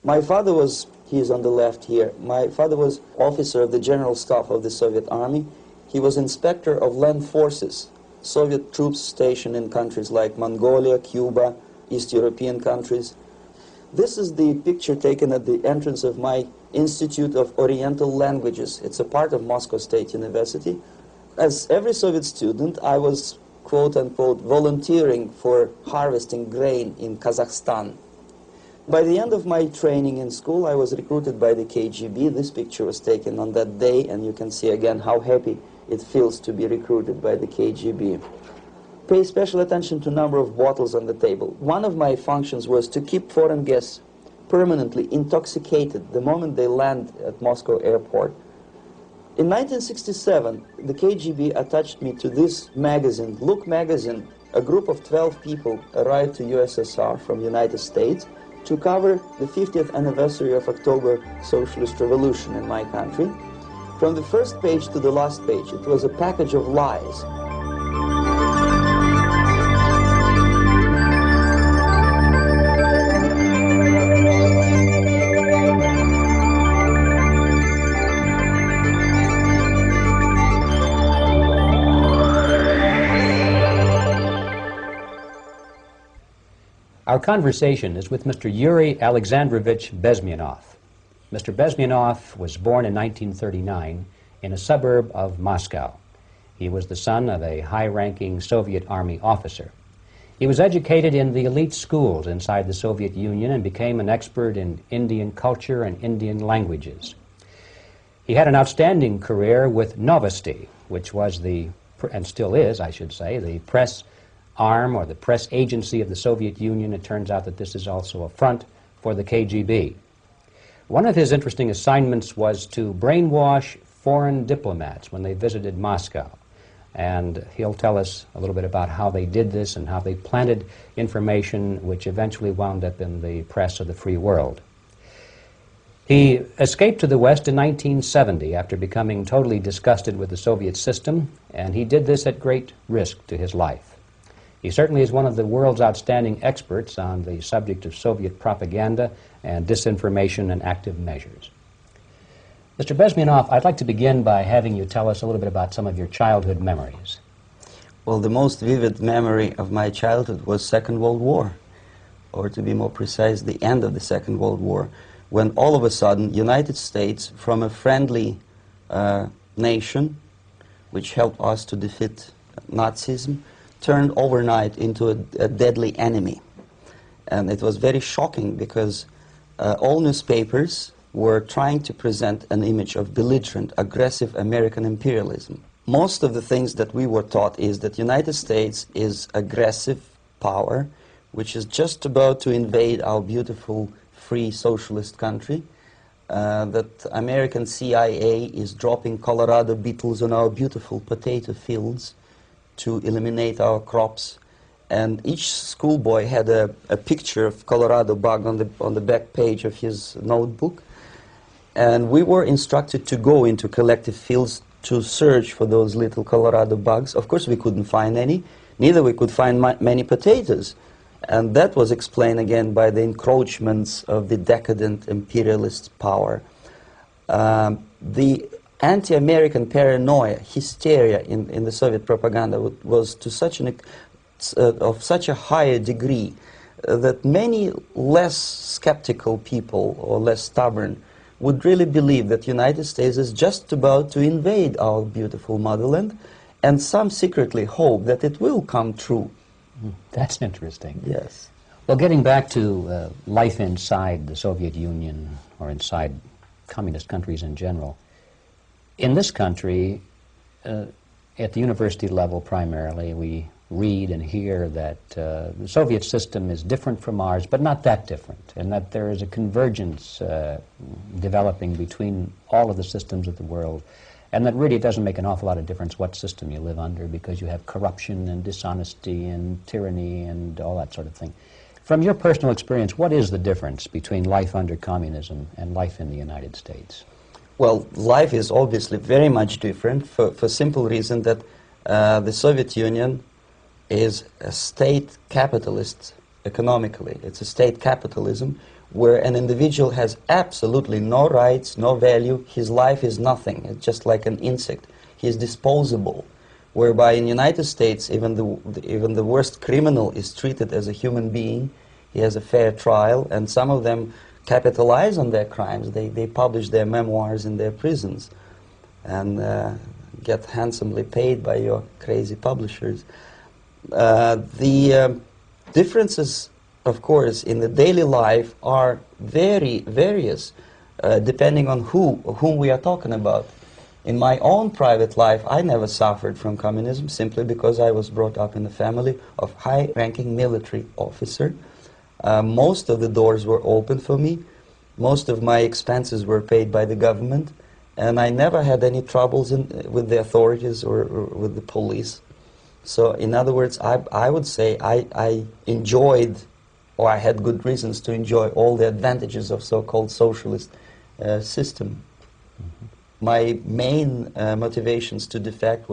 My father was, he's on the left here, my father was officer of the General Staff of the Soviet Army. He was inspector of land forces, Soviet troops stationed in countries like Mongolia, Cuba, East European countries. This is the picture taken at the entrance of my Institute of Oriental Languages. It's a part of Moscow State University. As every Soviet student, I was, quote-unquote, volunteering for harvesting grain in Kazakhstan. By the end of my training in school, I was recruited by the KGB. This picture was taken on that day, and you can see again how happy it feels to be recruited by the KGB. Pay special attention to number of bottles on the table. One of my functions was to keep foreign guests permanently intoxicated the moment they land at Moscow airport. In 1967, the KGB attached me to this magazine, Look magazine. A group of 12 people arrived to USSR from United States to cover the 50th anniversary of October Socialist Revolution in my country. From the first page to the last page, it was a package of lies. Our conversation is with Mr. Yuri Alexandrovich Bezmenov. Mr. Bezmenov was born in 1939 in a suburb of Moscow. He was the son of a high-ranking Soviet Army officer. He was educated in the elite schools inside the Soviet Union and became an expert in Indian culture and Indian languages. He had an outstanding career with Novosti, which was the, and still is, I should say, the press arm or the press agency of the Soviet Union. It turns out that this is also a front for the KGB. One of his interesting assignments was to brainwash foreign diplomats when they visited Moscow. And he'll tell us a little bit about how they did this and how they planted information which eventually wound up in the press of the free world. He escaped to the West in 1970 after becoming totally disgusted with the Soviet system, and he did this at great risk to his life. He certainly is one of the world's outstanding experts on the subject of Soviet propaganda and disinformation and active measures. Mr. Bezmenov, I'd like to begin by having you tell us a little bit about some of your childhood memories. Well, the most vivid memory of my childhood was Second World War, or to be more precise, the end of the Second World War, when all of a sudden United States, from a friendly nation, which helped us to defeat Nazism, turned overnight into a deadly enemy. And it was very shocking because all newspapers were trying to present an image of belligerent, aggressive American imperialism. Most of the things that we were taught is that United States is aggressive power, which is just about to invade our beautiful, free, socialist country, that American CIA is dropping Colorado beetles on our beautiful potato fields to eliminate our crops, and each schoolboy had a picture of Colorado bug on the back page of his notebook, and we were instructed to go into collective fields to search for those little Colorado bugs. Of course we couldn't find any, neither we could find many potatoes, and that was explained again by the encroachments of the decadent imperialist power. The anti-American paranoia, hysteria in the Soviet propaganda was to such of such a higher degree that many less skeptical people or less stubborn would really believe that United States is just about to invade our beautiful motherland, and some secretly hope that it will come true. That's interesting. Yes. Well, getting back to life inside the Soviet Union or inside communist countries in general, in this country, at the university level primarily, we read and hear that the Soviet system is different from ours, but not that different, and that there is a convergence developing between all of the systems of the world, and that really it doesn't make an awful lot of difference what system you live under, because you have corruption and dishonesty and tyranny and all that sort of thing. From your personal experience, what is the difference between life under communism and life in the United States? Well, life is obviously very much different for simple reason that the Soviet Union is a state capitalist economically. It's a state capitalism where an individual has absolutely no rights, no value, his life is nothing, it's just like an insect. He is disposable, whereby in the United States even the worst criminal is treated as a human being. He has a fair trial, and some of them capitalize on their crimes. They publish their memoirs in their prisons and get handsomely paid by your crazy publishers. The differences, of course, in the daily life are very various, depending on whom we are talking about. In my own private life, I never suffered from communism simply because I was brought up in a family of high-ranking military officer. Most of the doors were open for me. Most of my expenses were paid by the government, and I never had any troubles with the authorities or with the police. So, in other words, I would say I enjoyed, or I had good reasons to enjoy all the advantages of so-called socialist system. Mm-hmm. My main motivations to defect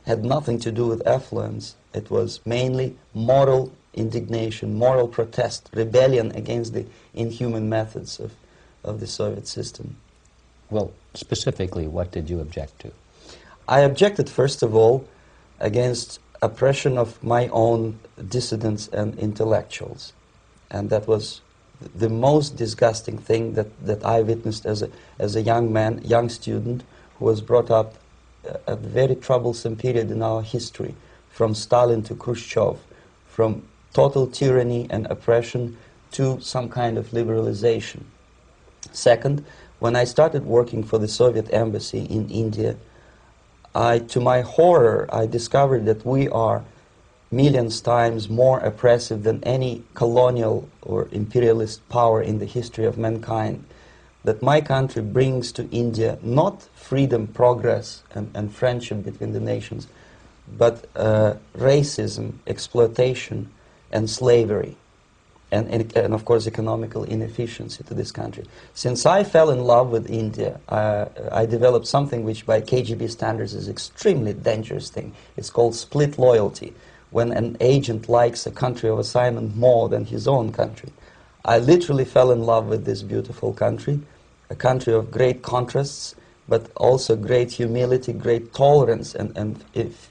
had nothing to do with affluence. It was mainly moral indignation, moral protest, rebellion against the inhuman methods of the Soviet system. Well, specifically, what did you object to? I objected, first of all, against oppression of my own dissidents and intellectuals. And that was the most disgusting thing that I witnessed as a young man, young student, who was brought up a very troublesome period in our history, from Stalin to Khrushchev, from total tyranny and oppression to some kind of liberalization. Second, when I started working for the Soviet embassy in India, to my horror, I discovered that we are millions times more oppressive than any colonial or imperialist power in the history of mankind. That my country brings to India not freedom, progress, and friendship between the nations, but racism, exploitation, and slavery, and of course economical inefficiency to this country. Since I fell in love with India, I developed something which by KGB standards is extremely dangerous thing. It's called split loyalty, when an agent likes a country of assignment more than his own country. I literally fell in love with this beautiful country, a country of great contrasts, but also great humility, great tolerance, and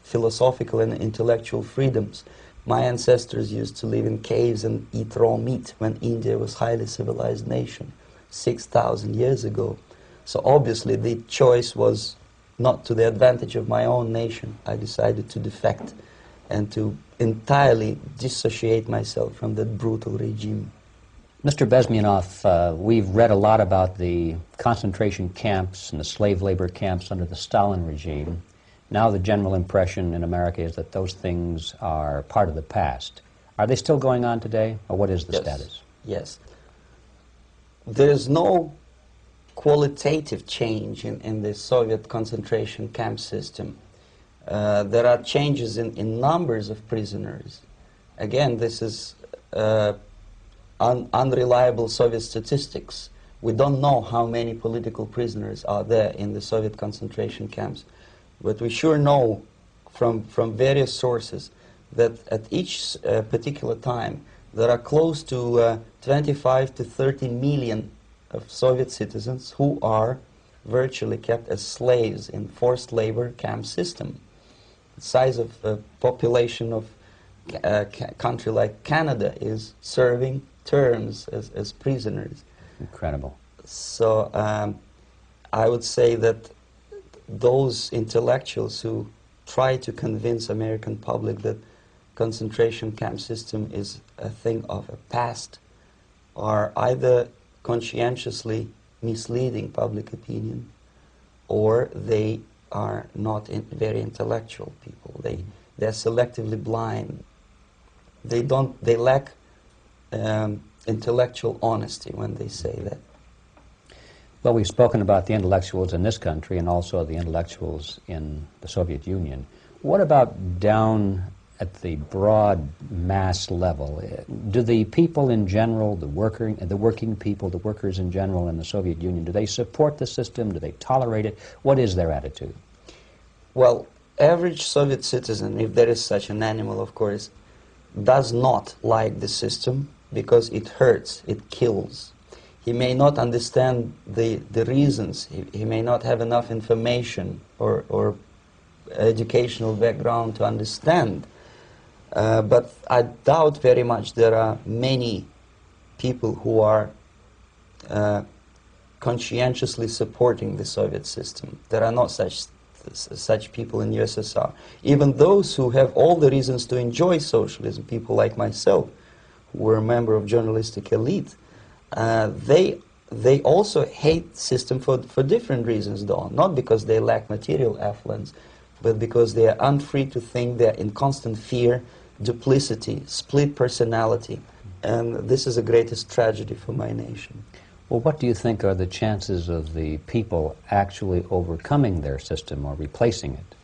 philosophical and intellectual freedoms. My ancestors used to live in caves and eat raw meat when India was a highly civilized nation 6,000 years ago. So obviously the choice was not to the advantage of my own nation. I decided to defect and to entirely dissociate myself from that brutal regime. Mr. Bezmenov, we've read a lot about the concentration camps and the slave labor camps under the Stalin regime. Now the general impression in America is that those things are part of the past. Are they still going on today, or what is the status? Yes. There is no qualitative change in the Soviet concentration camp system. There are changes in numbers of prisoners. Again, this is unreliable Soviet statistics. We don't know how many political prisoners are there in the Soviet concentration camps. But we sure know from various sources that at each particular time there are close to 25 to 30 million of Soviet citizens who are virtually kept as slaves in forced labor camp system. The size of the population of a country like Canada is serving terms as prisoners. Incredible. So I would say that those intellectuals who try to convince American public that concentration camp system is a thing of a past are either conscientiously misleading public opinion, or they are not very intellectual people. They're selectively blind. They lack intellectual honesty when they say that. Well, we've spoken about the intellectuals in this country and also the intellectuals in the Soviet Union. What about down at the broad mass level? Do the people in general, the working people, the workers in general in the Soviet Union, do they support the system? Do they tolerate it? What is their attitude? Well, average Soviet citizen, if there is such an animal, of course, does not like the system because it hurts, it kills. He may not understand the reasons. He may not have enough information or educational background to understand. But I doubt very much there are many people who are conscientiously supporting the Soviet system. There are not such people in USSR. Even those who have all the reasons to enjoy socialism, people like myself, who were a member of journalistic elite, they also hate system for different reasons, though. Not because they lack material affluence, but because they are unfree to think, they're in constant fear, duplicity, split personality. And this is the greatest tragedy for my nation. Well, what do you think are the chances of the people actually overcoming their system or replacing it?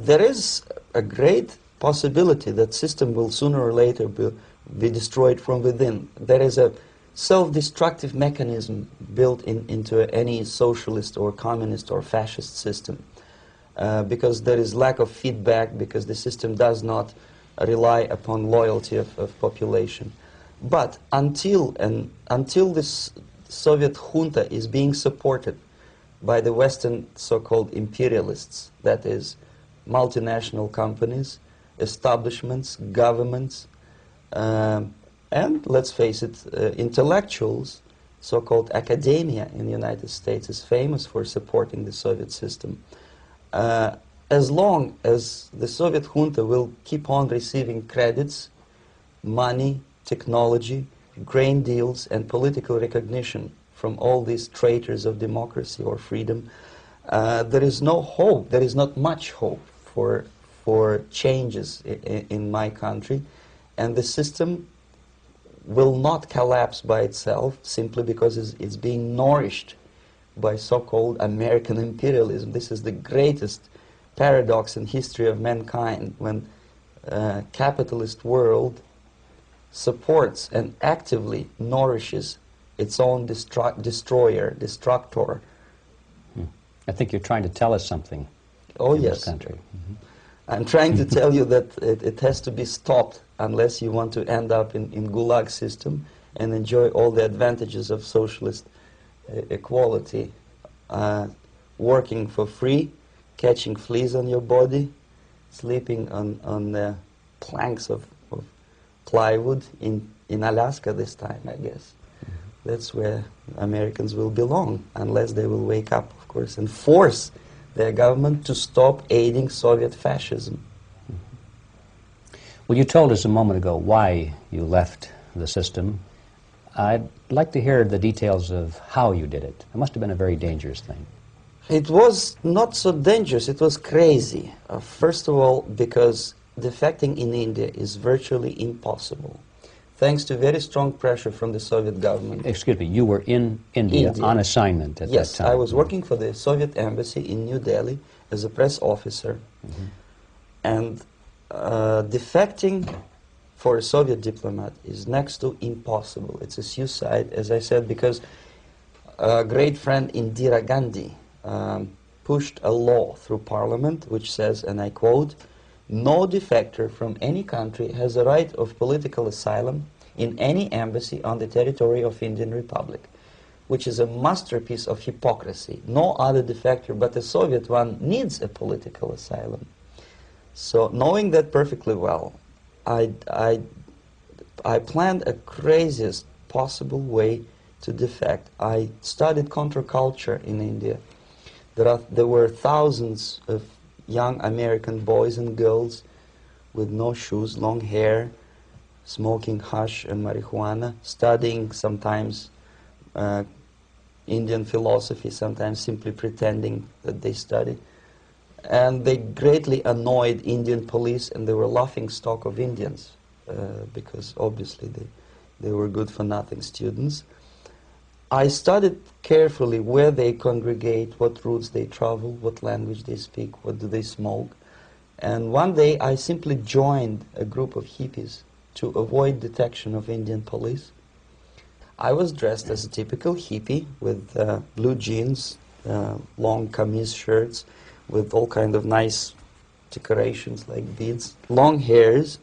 There is a great possibility that system will sooner or later be destroyed from within. There is a self-destructive mechanism built into any socialist or communist or fascist system, because there is lack of feedback, because the system does not rely upon loyalty of population. But until this Soviet junta is being supported by the Western so-called imperialists, that is, multinational companies, establishments, governments, and let's face it, intellectuals, so-called academia in the United States is famous for supporting the Soviet system. As long as the Soviet junta will keep on receiving credits, money, technology, grain deals, and political recognition from all these traitors of democracy or freedom, there is no hope, there is not much hope for changes in my country, and the system will not collapse by itself simply because it's being nourished by so-called American imperialism. This is the greatest paradox in history of mankind, when capitalist world supports and actively nourishes its own destroyer, destructor. I think you're trying to tell us something in this country. Mm-hmm. I'm trying to tell you that it has to be stopped unless you want to end up in Gulag system and enjoy all the advantages of socialist equality, working for free, catching fleas on your body, sleeping on the planks of plywood in Alaska this time, I guess. That's where Americans will belong, unless they will wake up, of course, and force their government to stop aiding Soviet fascism. Well, you told us a moment ago why you left the system. I'd like to hear the details of how you did it. It must have been a very dangerous thing. It was not so dangerous, it was crazy. First of all, because defecting in India is virtually impossible, thanks to very strong pressure from the Soviet government. Excuse me, you were in India on assignment at that time? Yes, I was working for the Soviet embassy in New Delhi as a press officer. Mm-hmm. And defecting for a Soviet diplomat is next to impossible. It's a suicide, as I said, because a great friend Indira Gandhi pushed a law through parliament which says, and I quote, "No defector from any country has a right of political asylum in any embassy on the territory of Indian Republic," which is a masterpiece of hypocrisy. No other defector but a Soviet one needs a political asylum. So knowing that perfectly well, I planned a craziest possible way to defect. I studied counterculture in India. There were thousands of young American boys and girls with no shoes, long hair, smoking hash and marijuana, studying sometimes Indian philosophy, sometimes simply pretending that they study. And they greatly annoyed Indian police, and they were laughing stock of Indians because obviously they were good-for-nothing students. I studied carefully where they congregate, what routes they travel, what language they speak, what do they smoke. And one day I simply joined a group of hippies to avoid detection of Indian police. I was dressed as a typical hippie with blue jeans, long kameez shirts, with all kind of nice decorations like beads, long hairs,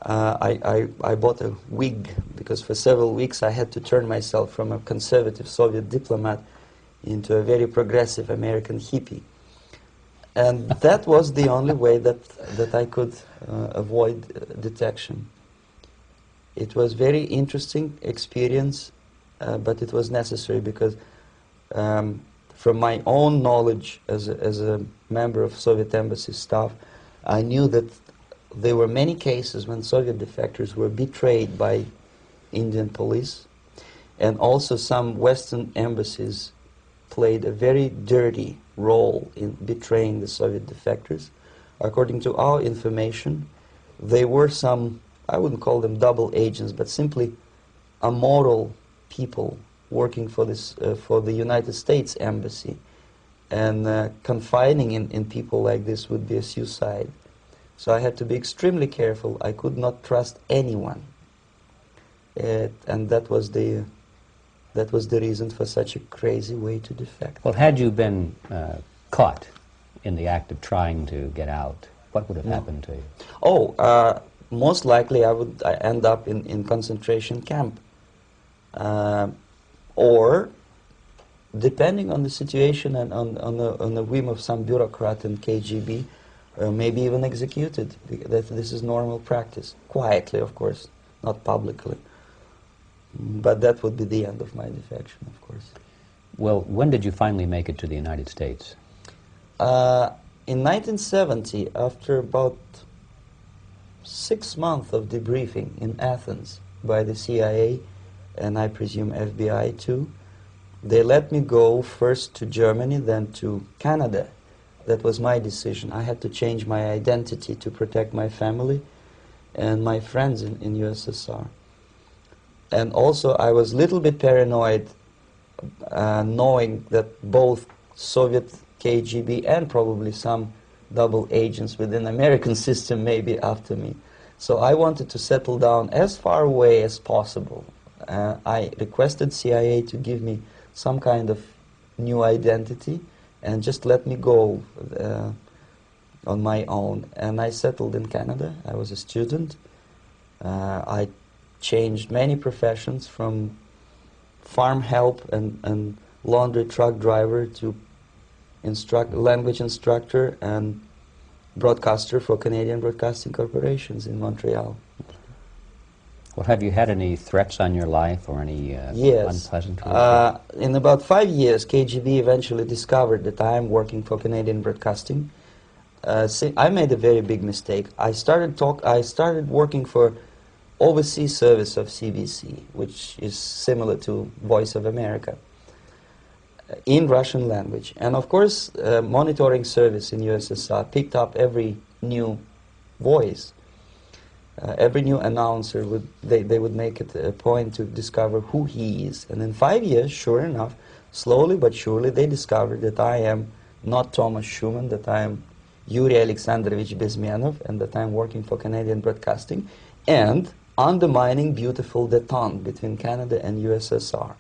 I bought a wig because for several weeks I had to turn myself from a conservative Soviet diplomat into a very progressive American hippie. And that was the only way that I could avoid detection. It was very interesting experience, but it was necessary because from my own knowledge as a member of Soviet embassy staff, I knew that there were many cases when Soviet defectors were betrayed by Indian police, and also some Western embassies played a very dirty role in betraying the Soviet defectors. According to our information, they were some, I wouldn't call them double agents, but simply immoral people working for this for the United States embassy, and confining in people like this would be a suicide. So I had to be extremely careful. I could not trust anyone, and that was the reason for such a crazy way to defect. Well, had you been caught in the act of trying to get out, what would have happened to you? Oh, most likely I would end up in concentration camp, or depending on the situation and on the whim of some bureaucrat in KGB, maybe even executed. This is normal practice, quietly, of course, not publicly. But that would be the end of my defection, of course. Well, when did you finally make it to the United States? In 1970, after about 6 months of debriefing in Athens by the CIA, and I presume FBI too, they let me go first to Germany, then to Canada. That was my decision. I had to change my identity to protect my family and my friends in USSR. And also I was a little bit paranoid, knowing that both Soviet KGB and probably some double agents within the American system may be after me. So I wanted to settle down as far away as possible. I requested CIA to give me some kind of new identity and just let me go on my own. And I settled in Canada. I was a student. I changed many professions, from farm help and laundry truck driver to language instructor and broadcaster for Canadian Broadcasting Corporations in Montreal. Well, have you had any threats on your life or any yes. unpleasant in about 5 years, KGB eventually discovered that I am working for Canadian Broadcasting. I made a very big mistake. I started working for overseas service of CBC, which is similar to Voice of America, in Russian language. And of course, monitoring service in USSR picked up every new voice. Every new announcer, they would make it a point to discover who he is. And in 5 years, sure enough, slowly but surely, they discovered that I am not Thomas Schumann, that I am Yuri Alexandrovich Bezmenov, and that I am working for Canadian Broadcasting, and undermining beautiful détente between Canada and USSR.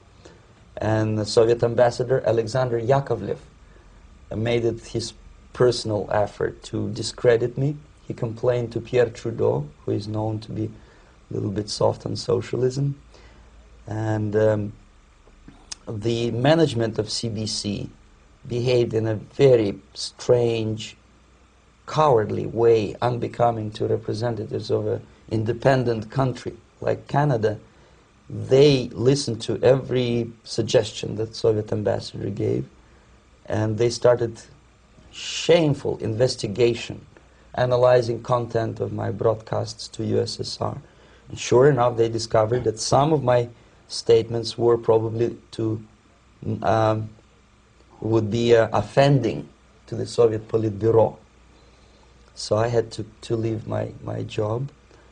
And the Soviet ambassador Alexander Yakovlev made it his personal effort to discredit me. He complained to Pierre Trudeau, who is known to be a little bit soft on socialism. And the management of CBC behaved in a very strange, cowardly way, unbecoming to representatives of an independent country like Canada. They listened to every suggestion that Soviet ambassador gave, and they started shameful investigation, analyzing content of my broadcasts to USSR. And sure enough, they discovered that some of my statements were probably would be offending to the Soviet Politburo. So I had to leave my job.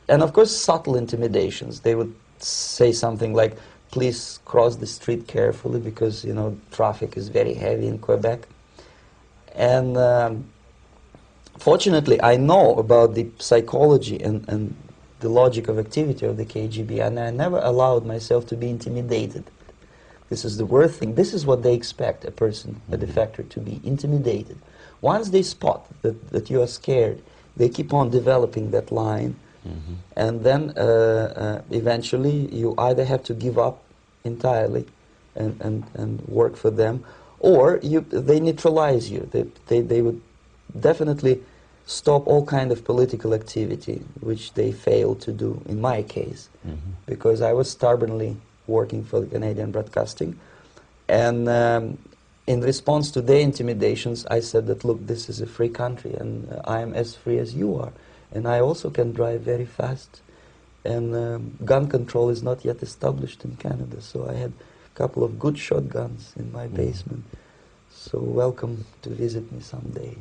And of course, subtle intimidations. They would say something like, please cross the street carefully because, you know, traffic is very heavy in Quebec. And fortunately, I know about the psychology and the logic of activity of the KGB, and I never allowed myself to be intimidated. This is the worst thing. This is what they expect a person, a defector, to be intimidated. Once they spot that you are scared, they keep on developing that line And then eventually you either have to give up entirely and work for them, or they neutralize you. They would definitely stop all kind of political activity, which they failed to do in my case, because I was stubbornly working for the Canadian Broadcasting. And in response to their intimidations, I said that, look, this is a free country, and I am as free as you are. And I also can drive very fast. And gun control is not yet established in Canada, so I had a couple of good shotguns in my basement. So welcome to visit me someday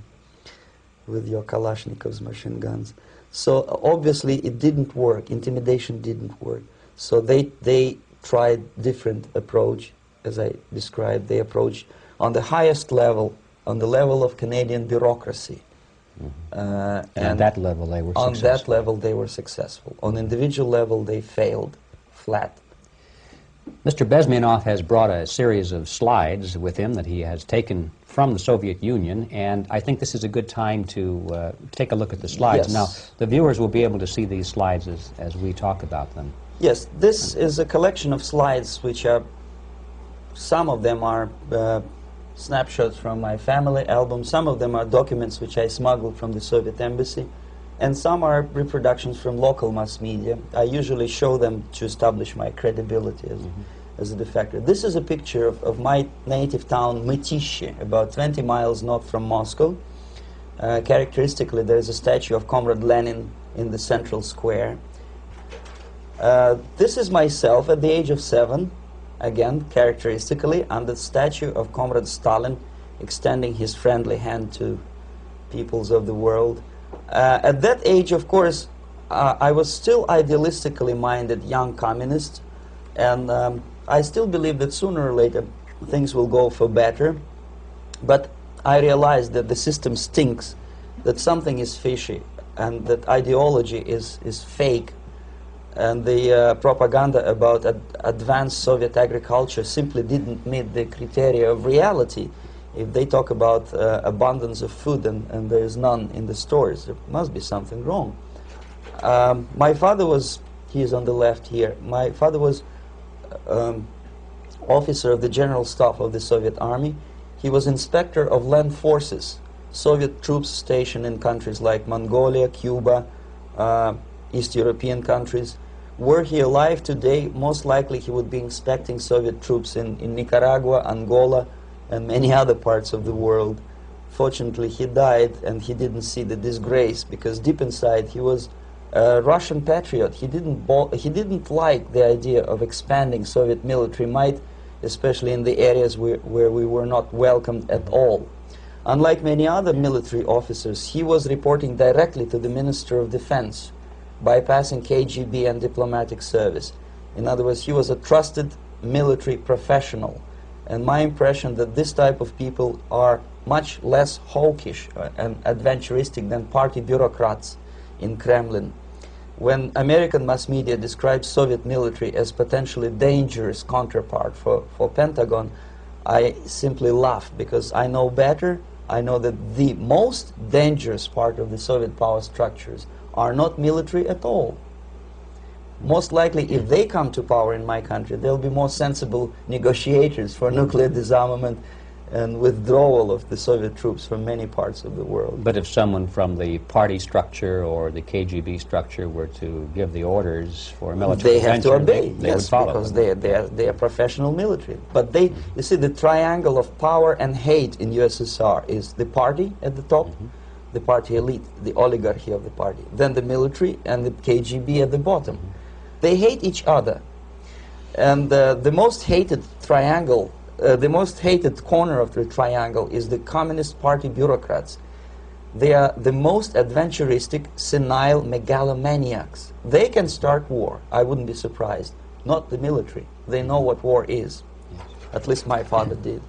with your Kalashnikov's machine guns. So obviously it didn't work. Intimidation didn't work. So they tried different approach, as I described. They approached on the highest level, on the level of Canadian bureaucracy. And at that level they were on successful. that level they were successful. On individual level they failed flat. Mr. Bezmenov has brought a series of slides with him that he has taken from the Soviet Union, and I think this is a good time to take a look at the slides. Yes. Now, the viewers will be able to see these slides as we talk about them. Yes, this is a collection of slides which are, some of them are snapshots from my family album, some of them are documents which I smuggled from the Soviet embassy, and some are reproductions from local mass media. I usually show them to establish my credibility as a defector. This is a picture of my native town, Mytishi, about 20 miles north from Moscow. Characteristically, there is a statue of Comrade Lenin in the central square. This is myself at the age of 7, again, characteristically, and the statue of Comrade Stalin extending his friendly hand to peoples of the world. At that age, of course, I was still idealistically minded young communist, and I still believe that sooner or later things will go for better. But I realized that the system stinks, that something is fishy, and that ideology is fake, and the propaganda about advanced Soviet agriculture simply didn't meet the criteria of reality. If they talk about abundance of food and there is none in the stores, there must be something wrong. My father was, he is on the left here, my father was officer of the General Staff of the Soviet Army. He was inspector of land forces, Soviet troops stationed in countries like Mongolia, Cuba, East European countries. Were he alive today, most likely he would be inspecting Soviet troops in Nicaragua, Angola, and many other parts of the world. Fortunately, he died and he didn't see the disgrace, because deep inside he was a Russian patriot. He didn't like the idea of expanding Soviet military might, especially in the areas where we were not welcomed at all. Unlike many other military officers, he was reporting directly to the Minister of Defense, bypassing KGB and diplomatic service. In other words, he was a trusted military professional. And my impression that this type of people are much less hawkish and adventuristic than party bureaucrats in Kremlin. When American mass media describes Soviet military as potentially dangerous counterpart for Pentagon, I simply laugh, because I know better. I know that the most dangerous part of the Soviet power structures are not military at all. Most likely, if they come to power in my country, they'll be more sensible negotiators for nuclear disarmament and withdrawal of the Soviet troops from many parts of the world. But if someone from the party structure or the KGB structure were to give the orders for a military they have to obey, they would follow because them. they are professional military. But they, you see, the triangle of power and hate in USSR is the party at the top, the party elite, the oligarchy of the party, then the military and the KGB at the bottom. They hate each other. And the most hated triangle, the most hated corner of the triangle is the Communist Party bureaucrats. They are the most adventuristic, senile megalomaniacs. They can start war, I wouldn't be surprised. Not the military. They know what war is. At least my father did.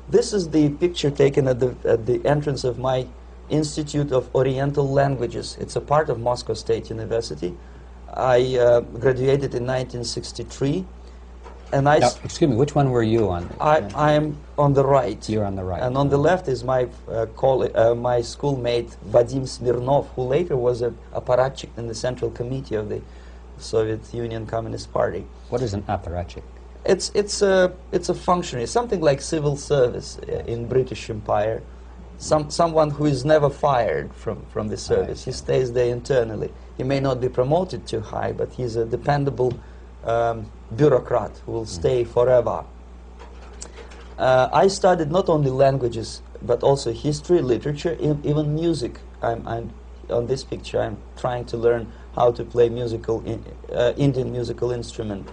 This is the picture taken at the entrance of my Institute of Oriental Languages. It's a part of Moscow State University. I graduated in 1963. And now, excuse me, which one were you on? I am on the right. You're on the right. And on the left is my my schoolmate Vadim Smirnov, who later was a apparatchik in the Central Committee of the Soviet Union Communist Party. What is an apparatchik? It's a functionary, something like civil service in British Empire. Someone who is never fired from the service. He stays there internally. He may not be promoted too high, but he's a dependable bureaucrat who will stay forever. I studied not only languages, but also history, literature, even music. I'm on this picture, I'm trying to learn how to play Indian musical instrument.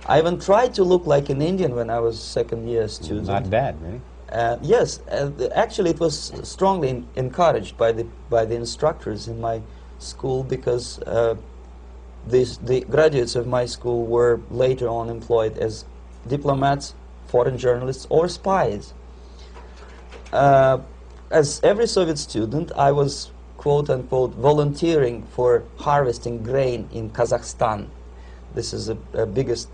I even tried to look like an Indian when I was second-year student. Not bad, really. Yes, actually it was strongly encouraged by the instructors in my school, because the graduates of my school were later on employed as diplomats, foreign journalists, or spies. As every Soviet student, I was quote-unquote volunteering for harvesting grain in Kazakhstan. This is the biggest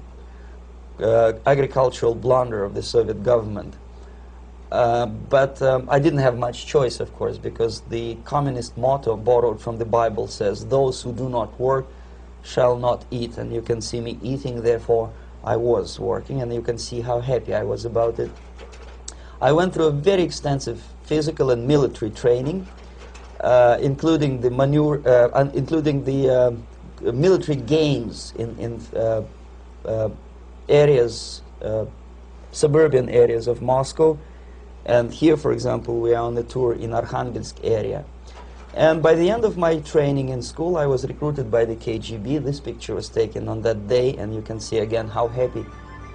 agricultural blunder of the Soviet government. But I didn't have much choice, of course, because the communist motto borrowed from the Bible says, "Those who do not work shall not eat." And you can see me eating, therefore I was working, and you can see how happy I was about it. I went through a very extensive physical and military training, including the military games in areas, suburban areas of Moscow. And here, for example, we are on a tour in Arkhangelsk area. And by the end of my training in school, I was recruited by the KGB. This picture was taken on that day, and you can see again how happy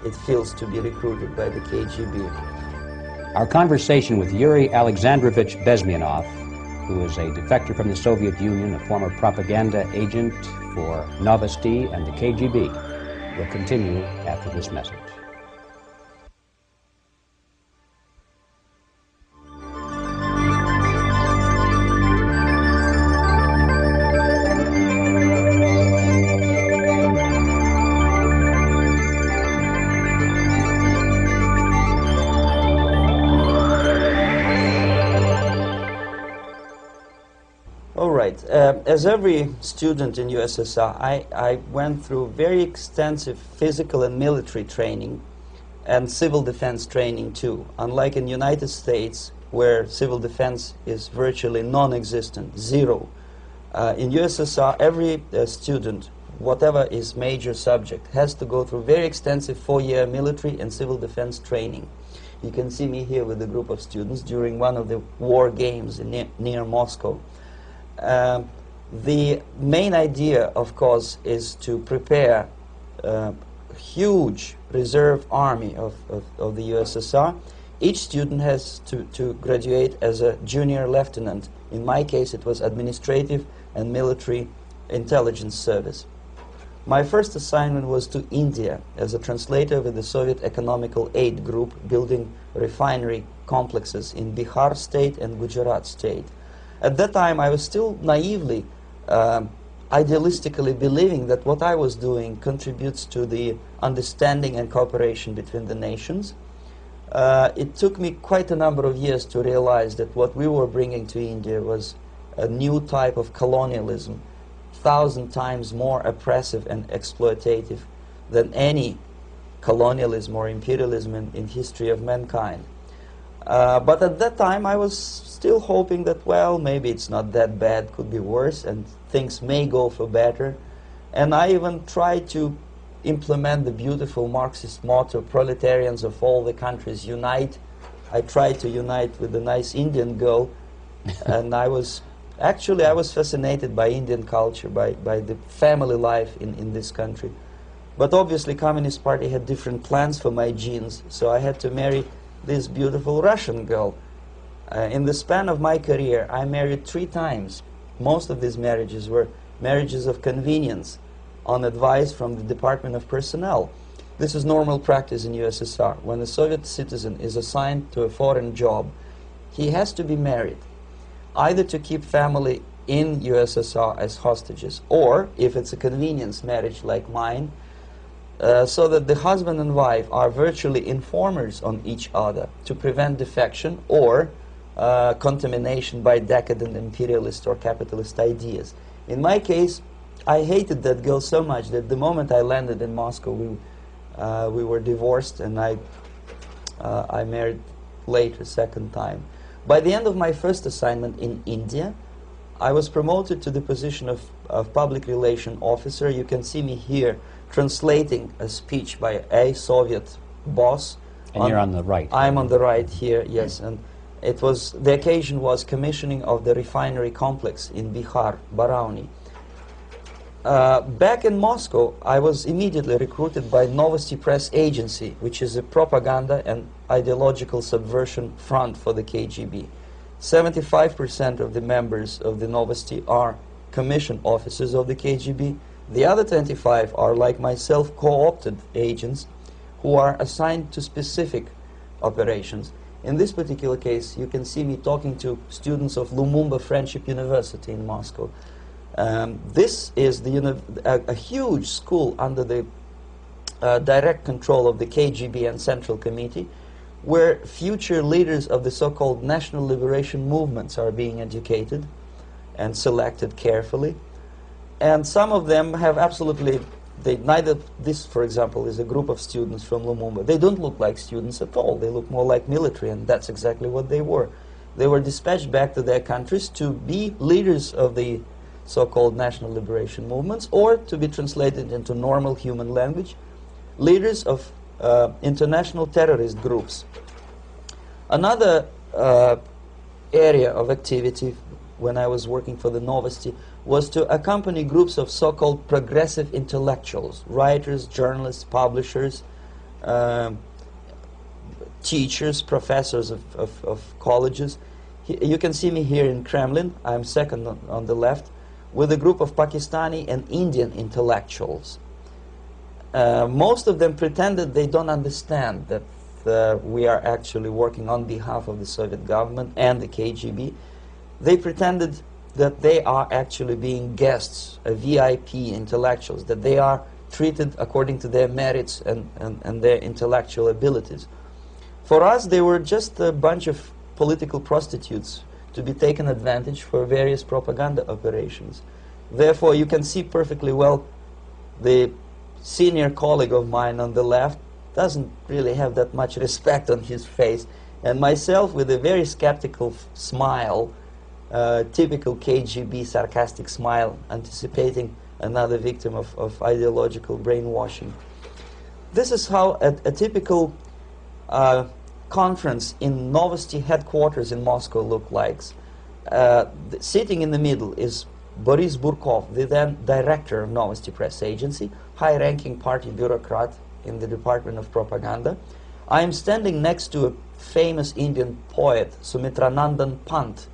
it feels to be recruited by the KGB. Our conversation with Yuri Alexandrovich Bezmenov, who is a defector from the Soviet Union, a former propaganda agent for Novosti and the KGB, will continue after this message. As every student in USSR, I went through very extensive physical and military training and civil defense training too. Unlike in the United States, where civil defense is virtually non-existent, zero. In USSR, every student, whatever his major subject, has to go through very extensive 4-year military and civil defense training. You can see me here with a group of students during one of the war games near Moscow. The main idea, of course, is to prepare a huge reserve army of the USSR. Each student has to graduate as a junior lieutenant. In my case, it was administrative and military intelligence service. My first assignment was to India as a translator with the Soviet Economical Aid Group, building refinery complexes in Bihar state and Gujarat state. At that time, I was still naively, idealistically believing that what I was doing contributes to the understanding and cooperation between the nations. It took me quite a number of years to realize that what we were bringing to India was a new type of colonialism, 1,000 times more oppressive and exploitative than any colonialism or imperialism in history of mankind. But at that time, I was still hoping that, well, maybe it's not that bad, could be worse, and things may go for better. And I even tried to implement the beautiful Marxist motto, "Proletarians of all the countries unite." I tried to unite with a nice Indian girl, and I was fascinated by Indian culture, by the family life in this country. But obviously, Communist Party had different plans for my genes, so I had to marry this beautiful Russian girl. In the span of my career, I married 3 times. Most of these marriages were marriages of convenience, on advice from the Department of Personnel. This is normal practice in USSR. When a Soviet citizen is assigned to a foreign job, he has to be married, either to keep family in USSR as hostages, or, if it's a convenience marriage like mine, so that the husband and wife are virtually informers on each other to prevent defection or contamination by decadent imperialist or capitalist ideas. In my case, I hated that girl so much that the moment I landed in Moscow, we were divorced, and I married later, second time. By the end of my first assignment in India, I was promoted to the position of public relation officer. You can see me here translating a speech by a Soviet boss. And you're on the right. I'm on the right here, yes. And it was, the occasion was commissioning of the refinery complex in Bihar, Barauni. Back in Moscow, I was immediately recruited by Novosti Press Agency, which is a propaganda and ideological subversion front for the KGB. 75% of the members of the Novosti are commissioned officers of the KGB. The other 25 are, like myself, co-opted agents who are assigned to specific operations. In this particular case, you can see me talking to students of Lumumba Friendship University in Moscow. This is a huge school under the direct control of the KGB and Central Committee, where future leaders of the so-called national liberation movements are being educated and selected carefully. And some of them have absolutely, this, for example, is a group of students from Lumumba. They don't look like students at all. They look more like military, and that's exactly what they were. They were dispatched back to their countries to be leaders of the so-called national liberation movements, or to be translated into normal human language, leaders of international terrorist groups. Another area of activity when I was working for the Novosti was to accompany groups of so-called progressive intellectuals, writers, journalists, publishers, teachers, professors of colleges. You can see me here in Kremlin. I'm second on the left, with a group of Pakistani and Indian intellectuals. Most of them pretended they don't understand that we are actually working on behalf of the Soviet government and the KGB. They pretended that they are actually being guests, VIP intellectuals, that they are treated according to their merits and their intellectual abilities. For us, they were just a bunch of political prostitutes to be taken advantage for various propaganda operations. Therefore, you can see perfectly well the senior colleague of mine on the left doesn't really have that much respect on his face, and myself with a very skeptical smile, typical KGB sarcastic smile, anticipating another victim of ideological brainwashing. This is how a typical conference in Novosti headquarters in Moscow looked like. Sitting in the middle is Boris Burkov, the then director of Novosti Press Agency, high-ranking party bureaucrat in the Department of Propaganda. I am standing next to a famous Indian poet, Sumitranandan Pant.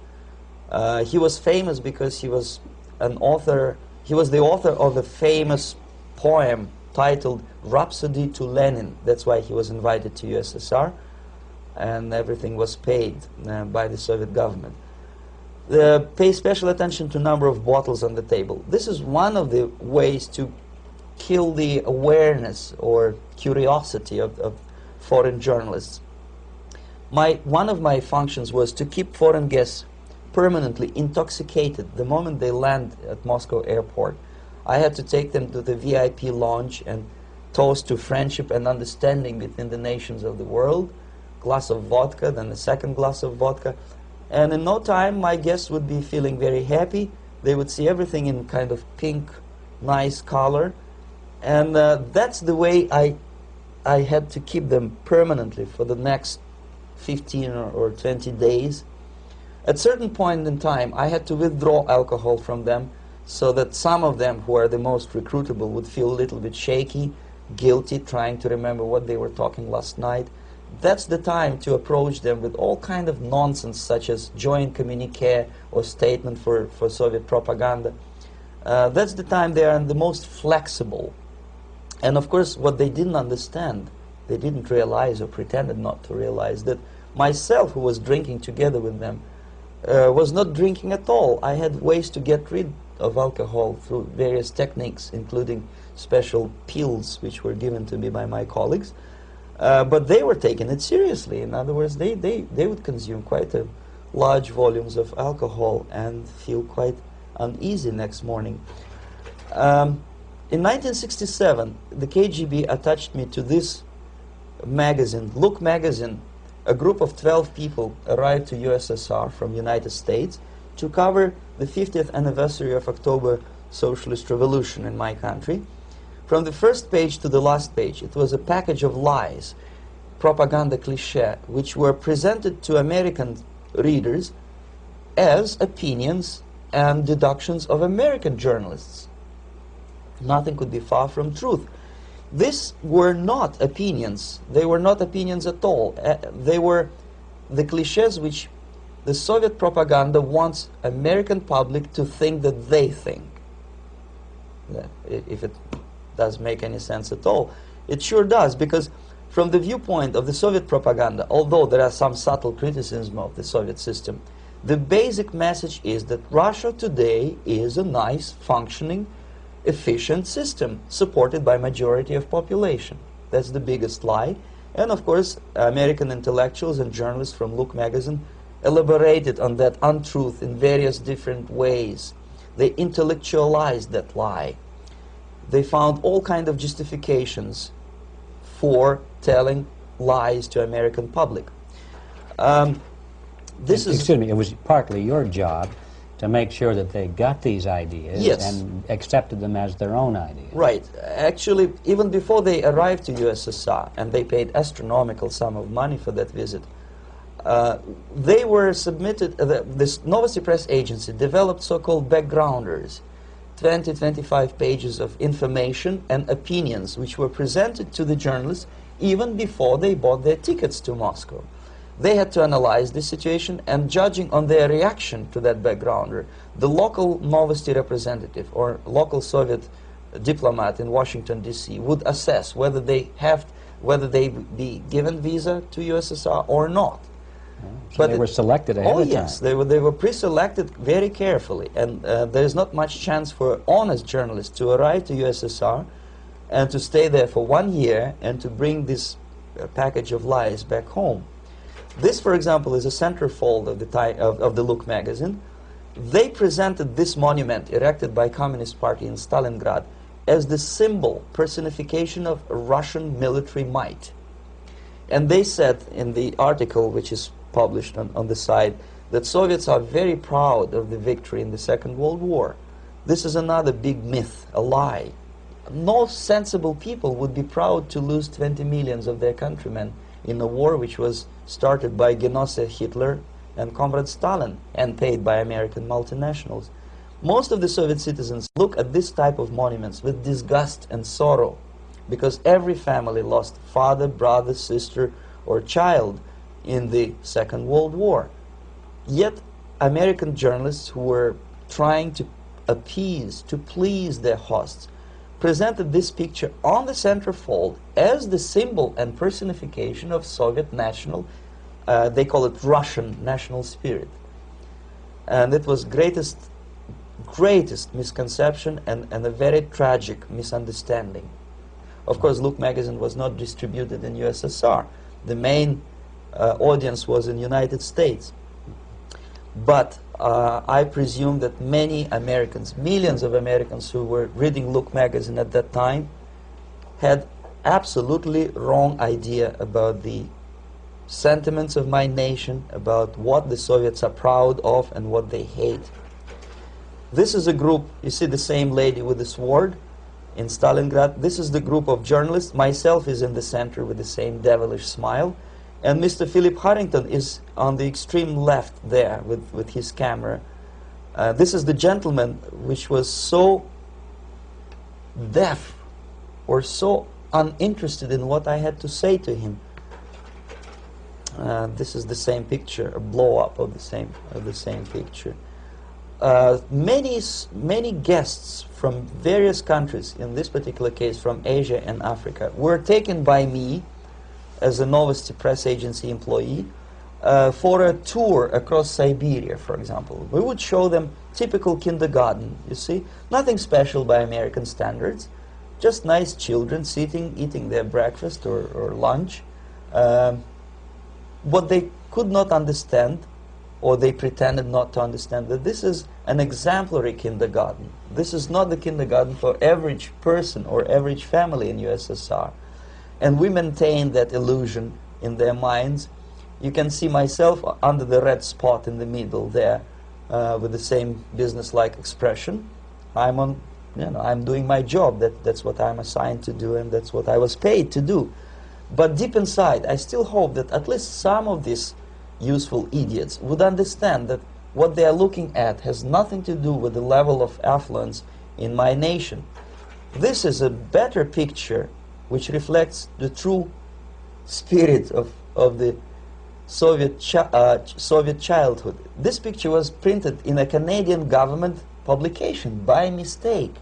He was famous because he was an author. He was the author of a famous poem titled Rhapsody to Lenin. That's why he was invited to USSR, and everything was paid by the Soviet government. Pay special attention to number of bottles on the table. This is one of the ways to kill the awareness or curiosity of foreign journalists. One of my functions was to keep foreign guests permanently intoxicated the moment they land at Moscow airport. I had to take them to the VIP lounge and toast to friendship and understanding between the nations of the world. Glass of vodka, then a second glass of vodka. And in no time, my guests would be feeling very happy. They would see everything in kind of pink, nice color. And that's the way I had to keep them permanently for the next 15 or 20 days. At certain point in time, I had to withdraw alcohol from them so that some of them who are the most recruitable would feel a little bit shaky, guilty, trying to remember what they were talking last night. That's the time to approach them with all kind of nonsense, such as joint communique or statement for Soviet propaganda. That's the time they are the most flexible. And of course, what they didn't understand, they didn't realize or pretended not to realize, that myself, who was drinking together with them, was not drinking at all. I had ways to get rid of alcohol through various techniques, including special pills which were given to me by my colleagues. But they were taking it seriously. In other words, they would consume quite large volumes of alcohol and feel quite uneasy next morning. In 1967, the KGB attached me to this magazine, Look magazine. A group of 12 people arrived to USSR from United States to cover the 50th anniversary of October Socialist Revolution in my country. From the first page to the last page, it was a package of lies, propaganda cliché, which were presented to American readers as opinions and deductions of American journalists. Nothing could be far from truth. These were not opinions. They were not opinions at all. They were the clichés which the Soviet propaganda wants American public to think that they think. If it does make any sense at all. It sure does, because from the viewpoint of the Soviet propaganda, although there are some subtle criticism of the Soviet system, the basic message is that Russia today is a nice, functioning, efficient system supported by majority of population. That's the biggest lie. And of course, American intellectuals and journalists from Look magazine elaborated on that untruth in various different ways. They intellectualized that lie. They found all kinds of justifications for telling lies to American public. Excuse me, it was partly your job to make sure that they got these ideas, yes, and accepted them as their own ideas. Right. Actually, even before they arrived to USSR, and they paid astronomical sum of money for that visit, they were submitted, this Novosti Press Agency developed so-called backgrounders, 20-25 pages of information and opinions which were presented to the journalists even before they bought their tickets to Moscow. They had to analyze the situation, and judging on their reaction to that backgrounder, the local Novosti representative or local Soviet diplomat in Washington, D.C. would assess whether they be given visa to USSR or not. So they were selected ahead of time. Yes, they were pre-selected very carefully, and there is not much chance for honest journalists to arrive to USSR and to stay there for 1 year and to bring this package of lies back home. This, for example, is a centerfold of the Look magazine. They presented this monument erected by Communist Party in Stalingrad as the symbol, personification of Russian military might. And they said in the article, which is published on the site, that Soviets are very proud of the victory in the Second World War. This is another big myth, a lie. No sensible people would be proud to lose 20 millions of their countrymen in a war which was started by Genoese Hitler and Comrade Stalin and paid by American multinationals. Most of the Soviet citizens look at this type of monuments with disgust and sorrow, because every family lost father, brother, sister, or child in the Second World War. Yet American journalists who were trying to appease, to please their hosts, presented this picture on the centerfold as the symbol and personification of Soviet national, they call it Russian national spirit. And it was greatest misconception and a very tragic misunderstanding. Of course, Look magazine was not distributed in USSR. The main audience was in United States. But I presume that many Americans, millions of Americans who were reading Look magazine at that time, had absolutely wrong idea about the sentiments of my nation, about what the Soviets are proud of and what they hate. This is a group, you see the same lady with the sword in Stalingrad. This is the group of journalists. Myself is in the center with the same devilish smile. And Mr. Philip Harrington is on the extreme left there with his camera. This is the gentleman which was so deaf or so uninterested in what I had to say to him. This is the same picture, a blow-up of the same picture. Many guests from various countries, in this particular case from Asia and Africa, were taken by me as a Novosti Press Agency employee for a tour across Siberia, for example. We would show them typical kindergarten, you see, nothing special by American standards, just nice children sitting, eating their breakfast or lunch. What they could not understand, or they pretended not to understand, that this is an exemplary kindergarten. This is not the kindergarten for average person or average family in USSR. And we maintain that illusion in their minds. You can see myself under the red spot in the middle there, with the same business-like expression. I'm doing my job. That's what I'm assigned to do, and that's what I was paid to do. But deep inside, I still hope that at least some of these useful idiots would understand that what they are looking at has nothing to do with the level of affluence in my nation. This is a better picture which reflects the true spirit of the Soviet childhood. This picture was printed in a Canadian government publication by mistake.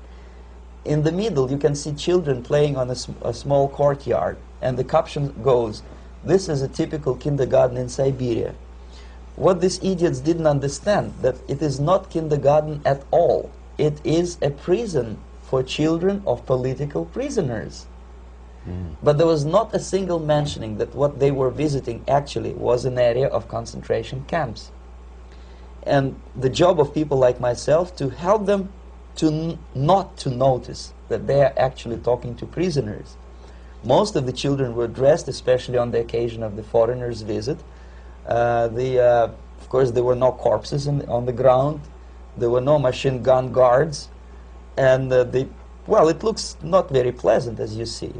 In the middle, you can see children playing on a small courtyard, and the caption goes, "This is a typical kindergarten in Siberia." What these idiots didn't understand, that it is not kindergarten at all. It is a prison for children of political prisoners. But there was not a single mentioning that what they were visiting actually was an area of concentration camps. And the job of people like myself to help them to not to notice that they are actually talking to prisoners. Most of the children were dressed, especially on the occasion of the foreigners' visit. Of course, there were no corpses on the ground. There were no machine gun guards. And well, it looks not very pleasant, as you see.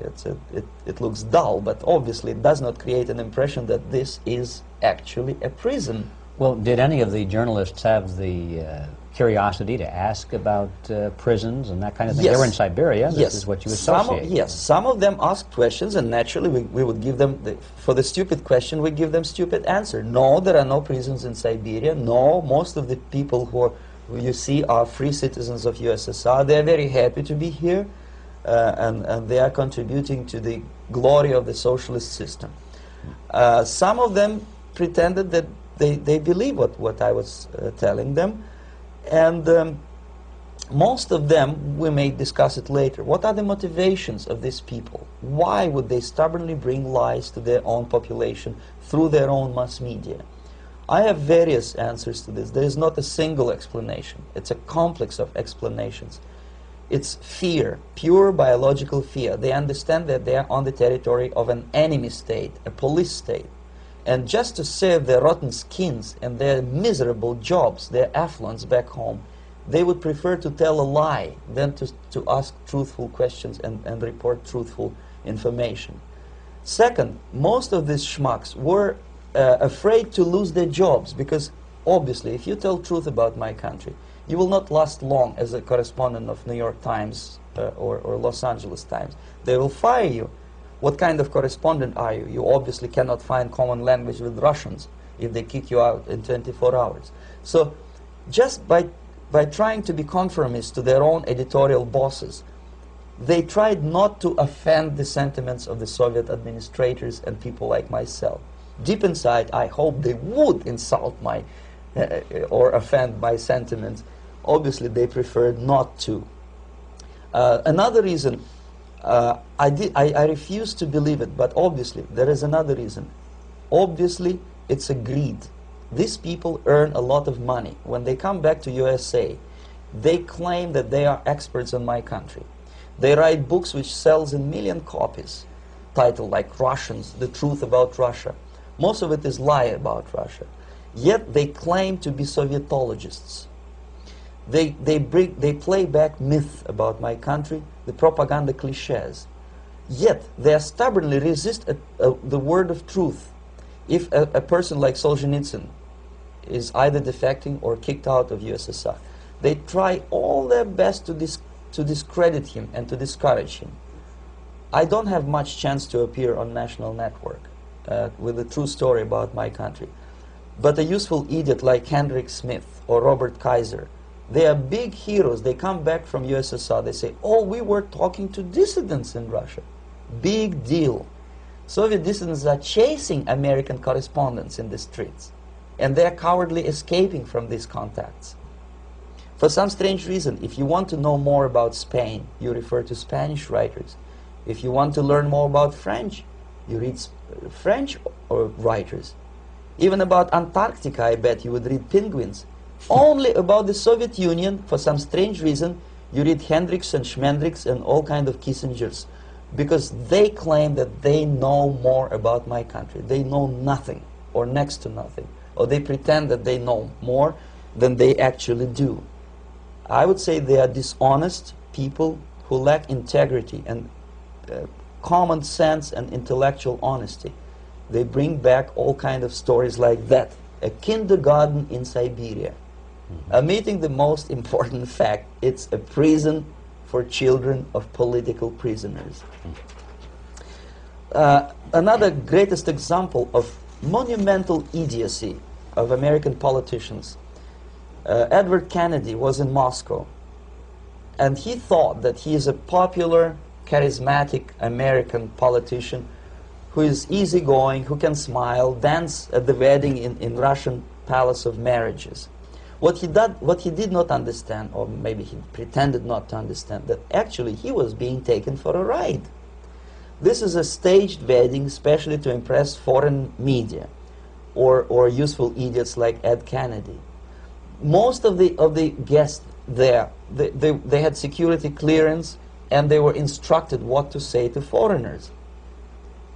It looks dull, but obviously it does not create an impression that this is actually a prison. Well, did any of the journalists have the curiosity to ask about prisons and that kind of thing? Yes. They were in Siberia. This Yes. is what you associate. Yes, some of them asked questions, and naturally we would give them, for the stupid question, we give them stupid answer. No, there are no prisons in Siberia. No, most of the people who you see are free citizens of USSR. They are very happy to be here, and they are contributing to the glory of the socialist system. Some of them pretended that they believe what I was telling them, and most of them, we may discuss it later, what are the motivations of these people? Why would they stubbornly bring lies to their own population through their own mass media? I have various answers to this. There is not a single explanation. It's a complex of explanations. It's fear, pure biological fear. They understand that they are on the territory of an enemy state, a police state. And just to save their rotten skins and their miserable jobs, their affluence back home, they would prefer to tell a lie than to ask truthful questions and report truthful information. Second, most of these schmucks were afraid to lose their jobs, because obviously if you tell truth about my country, you will not last long as a correspondent of New York Times or Los Angeles Times. They will fire you. What kind of correspondent are you? You obviously cannot find common language with Russians if they kick you out in 24 hours. So just by trying to be conformist to their own editorial bosses, they tried not to offend the sentiments of the Soviet administrators and people like myself. Deep inside, I hope they would insult my or offend my sentiments. Obviously, they preferred not to. Another reason, I refuse to believe it, but obviously, there is another reason. Obviously, it's a greed. These people earn a lot of money. When they come back to USA, they claim that they are experts on my country. They write books which sells in million copies, titled like Russians, The Truth About Russia. Most of it is lie about Russia. Yet they claim to be Sovietologists. They play back myth about my country, the propaganda cliches. Yet they stubbornly resist the word of truth. If a person like Solzhenitsyn is either defecting or kicked out of USSR, they try all their best to discredit him and to discourage him. I don't have much chance to appear on national network with a true story about my country. But a useful idiot like Hendrik Smith or Robert Kaiser, they are big heroes. They come back from USSR. They say, oh, we were talking to dissidents in Russia. Big deal. Soviet dissidents are chasing American correspondents in the streets, and they're cowardly escaping from these contacts. For some strange reason, if you want to know more about Spain, you refer to Spanish writers. If you want to learn more about French, you read French writers. Even about Antarctica, I bet you would read Penguins. Only about the Soviet Union, for some strange reason, you read Hendricks and Schmendricks and all kind of Kissingers, because they claim that they know more about my country. They know nothing, or next to nothing, or they pretend that they know more than they actually do. I would say they are dishonest people who lack integrity and common sense and intellectual honesty. They bring back all kind of stories like that. A kindergarten in Siberia. Omitting the most important fact, it's a prison for children of political prisoners. Another greatest example of monumental idiocy of American politicians. Edward Kennedy was in Moscow, and he thought that he is a popular, charismatic American politician who is easygoing, who can smile, dance at the wedding in Russian Palace of Marriages. What he did not understand, or maybe he pretended not to understand, that actually he was being taken for a ride. This is a staged wedding, especially to impress foreign media, or useful idiots like Ed Kennedy. Most of the guests there, they had security clearance, and they were instructed what to say to foreigners.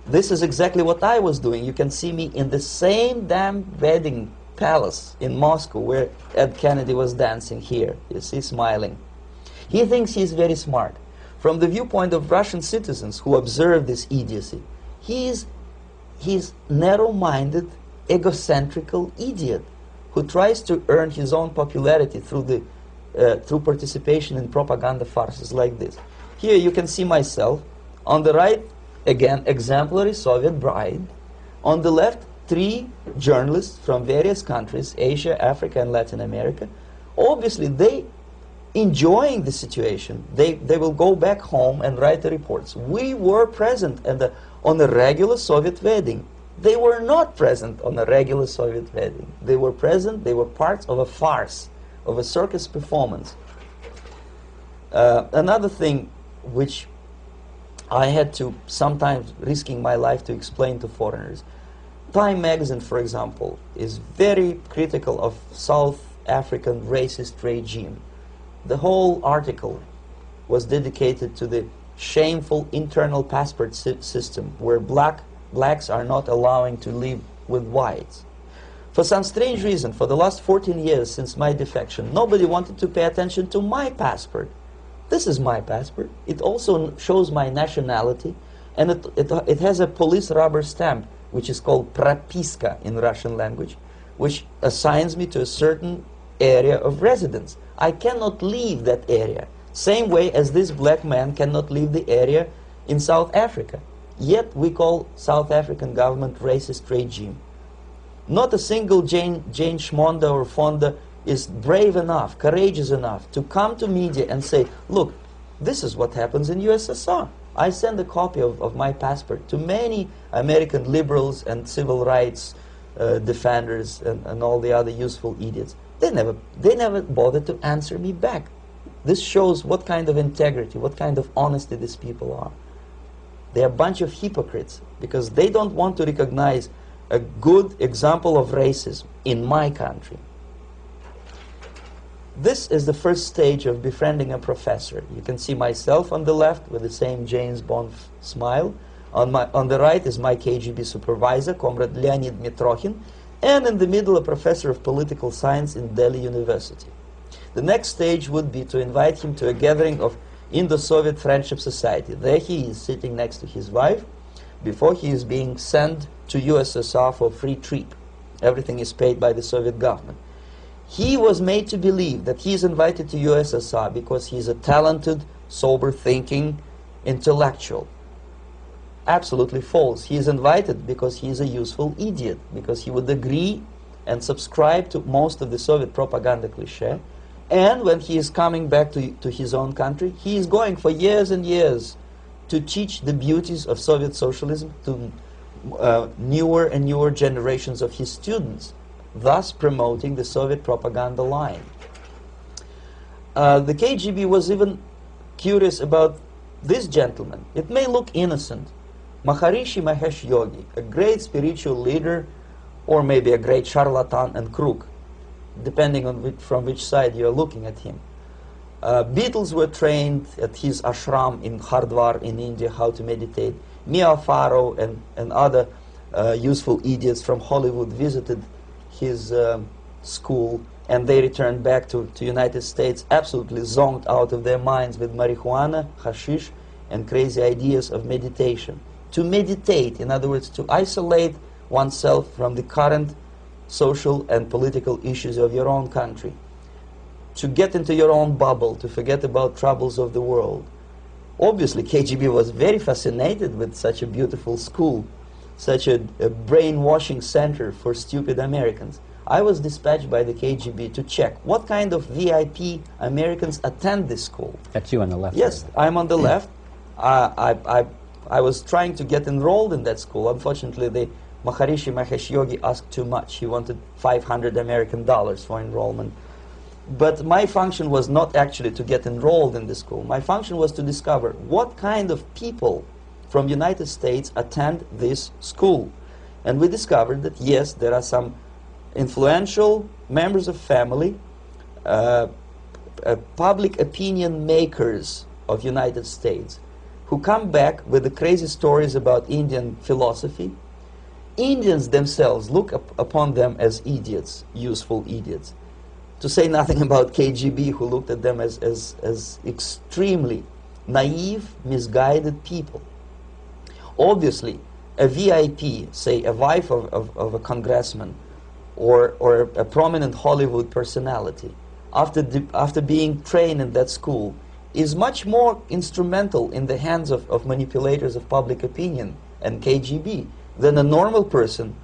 This is exactly what I was doing. You can see me in the same damn wedding palace in Moscow where Ed Kennedy was dancing here. You see, smiling. He thinks he's very smart. From the viewpoint of Russian citizens who observe this idiocy, he's narrow-minded, egocentrical idiot who tries to earn his own popularity through participation in propaganda farces like this. Here you can see myself. On the right, again, exemplary Soviet bride. On the left, 3 journalists from various countries, Asia, Africa, and Latin America. Obviously, they enjoying the situation. They will go back home and write the reports. We were present on a regular Soviet wedding. They were not present on a regular Soviet wedding. They were present, they were parts of a farce, of a circus performance. Another thing which I had to, sometimes risking my life, to explain to foreigners. Time magazine, for example, is very critical of South African racist regime. The whole article was dedicated to the shameful internal passport system where blacks are not allowing to live with whites. For some strange reason, for the last 14 years since my defection, nobody wanted to pay attention to my passport. This is my passport. It also shows my nationality, and it has a police rubber stamp, which is called propiska in Russian language, which assigns me to a certain area of residence. I cannot leave that area, same way as this black man cannot leave the area in South Africa. Yet we call South African government racist regime. Not a single Jane Schmonda or Fonda is brave enough, courageous enough to come to media and say, look, this is what happens in USSR. I send a copy of my passport to many American liberals and civil rights defenders and all the other useful idiots. They never bothered to answer me back. This shows what kind of integrity, what kind of honesty these people are. They're a bunch of hypocrites because they don't want to recognize a good example of racism in my country. This is the first stage of befriending a professor. You can see myself on the left with the same James Bond smile. On the right is my KGB supervisor, Comrade Leonid Mitrokhin, and in the middle a professor of political science in Delhi University. The next stage would be to invite him to a gathering of Indo-Soviet Friendship Society. There he is sitting next to his wife before he is being sent to USSR for free trip. Everything is paid by the Soviet government. He was made to believe that he is invited to USSR because he is a talented, sober-thinking intellectual. Absolutely false. He is invited because he is a useful idiot, because he would agree and subscribe to most of the Soviet propaganda cliché. And when he is coming back to his own country, he is going for years and years to teach the beauties of Soviet socialism to newer and newer generations of his students, thus promoting the Soviet propaganda line. The KGB was even curious about this gentleman. It may look innocent. Maharishi Mahesh Yogi, a great spiritual leader, or maybe a great charlatan and crook, depending on from which side you're looking at him. Beatles were trained at his ashram in Hardwar in India how to meditate. Mia Farrow and other useful idiots from Hollywood visited his school, and they returned back to United States absolutely zonked out of their minds with marijuana, hashish, and crazy ideas of meditation. To meditate, in other words, to isolate oneself from the current social and political issues of your own country. To get into your own bubble, to forget about troubles of the world. Obviously, KGB was very fascinated with such a beautiful school, such a brainwashing center for stupid Americans. I was dispatched by the KGB to check what kind of VIP Americans attend this school. That's you on the left. Yes, I'm on the left. I was trying to get enrolled in that school. Unfortunately, the Maharishi Mahesh Yogi asked too much. He wanted $500 American for enrollment. But my function was not actually to get enrolled in the school. My function was to discover what kind of people from United States attend this school. And we discovered that, yes, there are some influential members of family, public opinion makers of United States, who come back with the crazy stories about Indian philosophy. Indians themselves look upon them as idiots, useful idiots. To say nothing about KGB, who looked at them as extremely naive, misguided people. Obviously, a VIP, say a wife of a congressman, or a prominent Hollywood personality, after being trained in that school, is much more instrumental in the hands of manipulators of public opinion and KGB than a normal person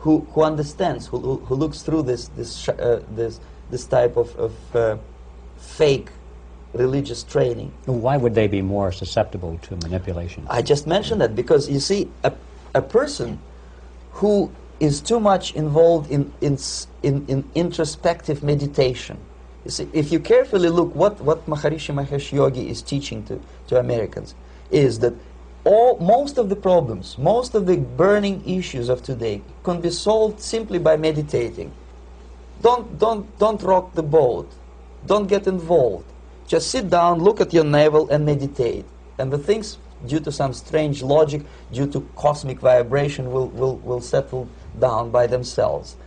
who understands, who looks through this type of fake religious training. Why would they be more susceptible to manipulation? I just mentioned that because, you see, a person who is too much involved in introspective meditation. You see, if you carefully look what Maharishi Mahesh Yogi is teaching to Americans, is that most of the problems, most of the burning issues of today can be solved simply by meditating. Don't rock the boat. Don't get involved. Just sit down, look at your navel, and meditate. And the things, due to some strange logic, due to cosmic vibration, will settle down by themselves.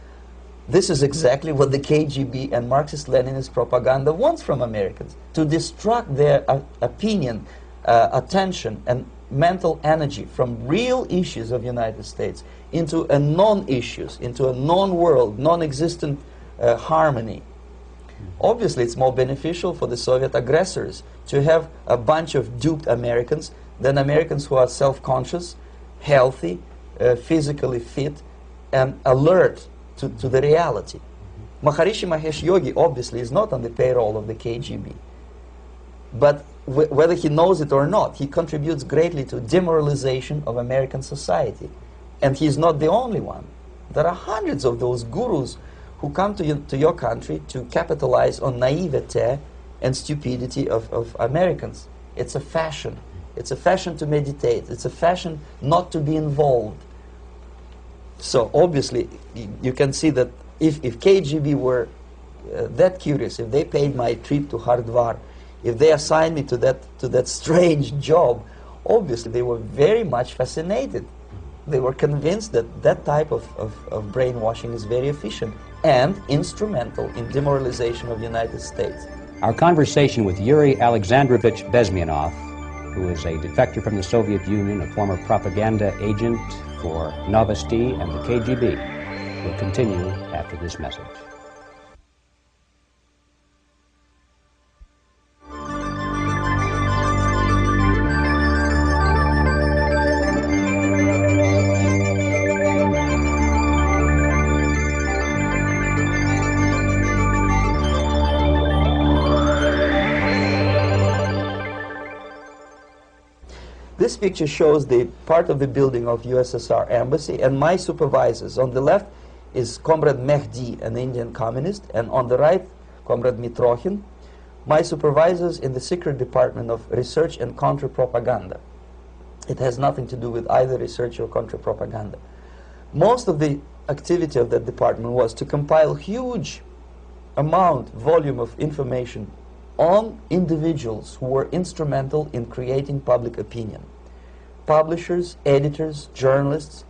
This is exactly what the KGB and Marxist-Leninist propaganda wants from Americans, to distract their opinion, attention, and mental energy from real issues of the United States into a non-issues, into a non-world, non-existent harmony. Obviously, it's more beneficial for the Soviet aggressors to have a bunch of duped Americans than Americans who are self-conscious, healthy, physically fit, and alert to the reality. Maharishi Mahesh Yogi obviously is not on the payroll of the KGB. But whether he knows it or not, he contributes greatly to demoralization of American society. And he's not the only one. There are hundreds of those gurus who come to your country to capitalize on naivete and stupidity of Americans. It's a fashion. It's a fashion to meditate. It's a fashion not to be involved. So obviously, you can see that if KGB were that curious, if they paid my trip to Hardwar, if they assigned me to that strange job, obviously they were very much fascinated. They were convinced that that type of brainwashing is very efficient and instrumental in demoralization of the United States. Our conversation with Yuri Alexandrovich Bezmenov, who is a defector from the Soviet Union, a former propaganda agent for Novosti and the KGB, will continue after this message. This picture shows the part of the building of USSR embassy, and my supervisors. On the left is Comrade Mehdi, an Indian communist, and on the right, Comrade Mitrokhin, my supervisors in the secret department of research and counter-propaganda. It has nothing to do with either research or counter-propaganda. Most of the activity of that department was to compile huge volume of information on individuals who were instrumental in creating public opinion. Publishers, editors, journalists,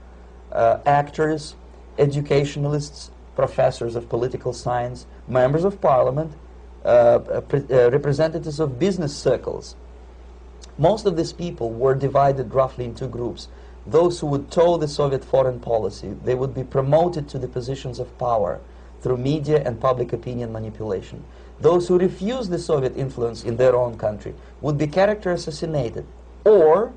actors, educationalists, professors of political science, members of parliament, representatives of business circles. Most of these people were divided roughly in two groups. Those who would toe the Soviet foreign policy, they would be promoted to the positions of power through media and public opinion manipulation. Those who refused the Soviet influence in their own country would be character assassinated or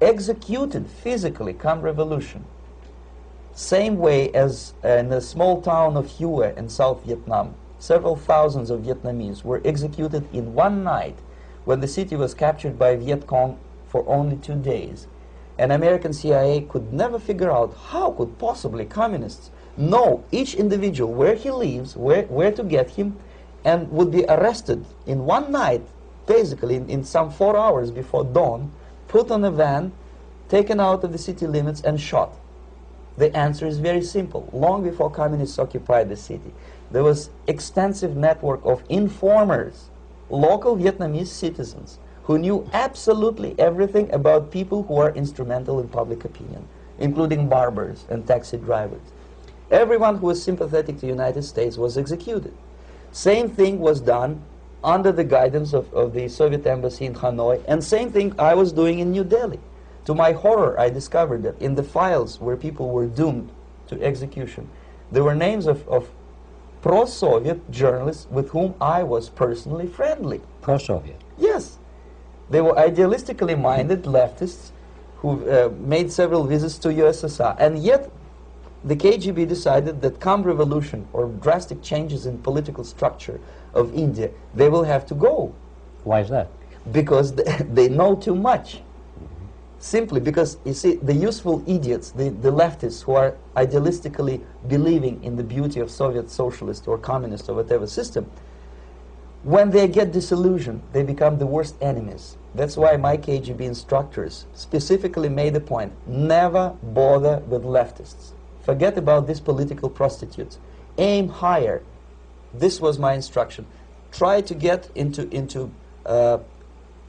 executed physically come revolution. Same way as in the small town of Hue in South Vietnam, several thousands of Vietnamese were executed in one night when the city was captured by Viet Cong for only 2 days. And American CIA could never figure out how could possibly communists know each individual, where he lives, where to get him, and would be arrested in one night, basically in some 4 hours before dawn, put on a van, taken out of the city limits and shot. The answer is very simple. Long before communists occupied the city, there was extensive network of informers, local Vietnamese citizens, who knew absolutely everything about people who are instrumental in public opinion, including barbers and taxi drivers. Everyone who was sympathetic to the United States was executed. Same thing was done under the guidance of the Soviet embassy in Hanoi, and same thing I was doing in New Delhi. To my horror, I discovered that in the files where people were doomed to execution, there were names of pro-Soviet journalists with whom I was personally friendly. Pro-Soviet? Yes. They were idealistically minded leftists who made several visits to USSR, and yet the KGB decided that come revolution or drastic changes in political structure of India, they will have to go. Why is that? Because they know too much. Simply because, you see, the useful idiots, the leftists who are idealistically believing in the beauty of Soviet socialist or communist or whatever system, when they get disillusioned, they become the worst enemies. That's why my KGB instructors specifically made a point, never bother with leftists. Forget about these political prostitutes. Aim higher. This was my instruction. Try to get into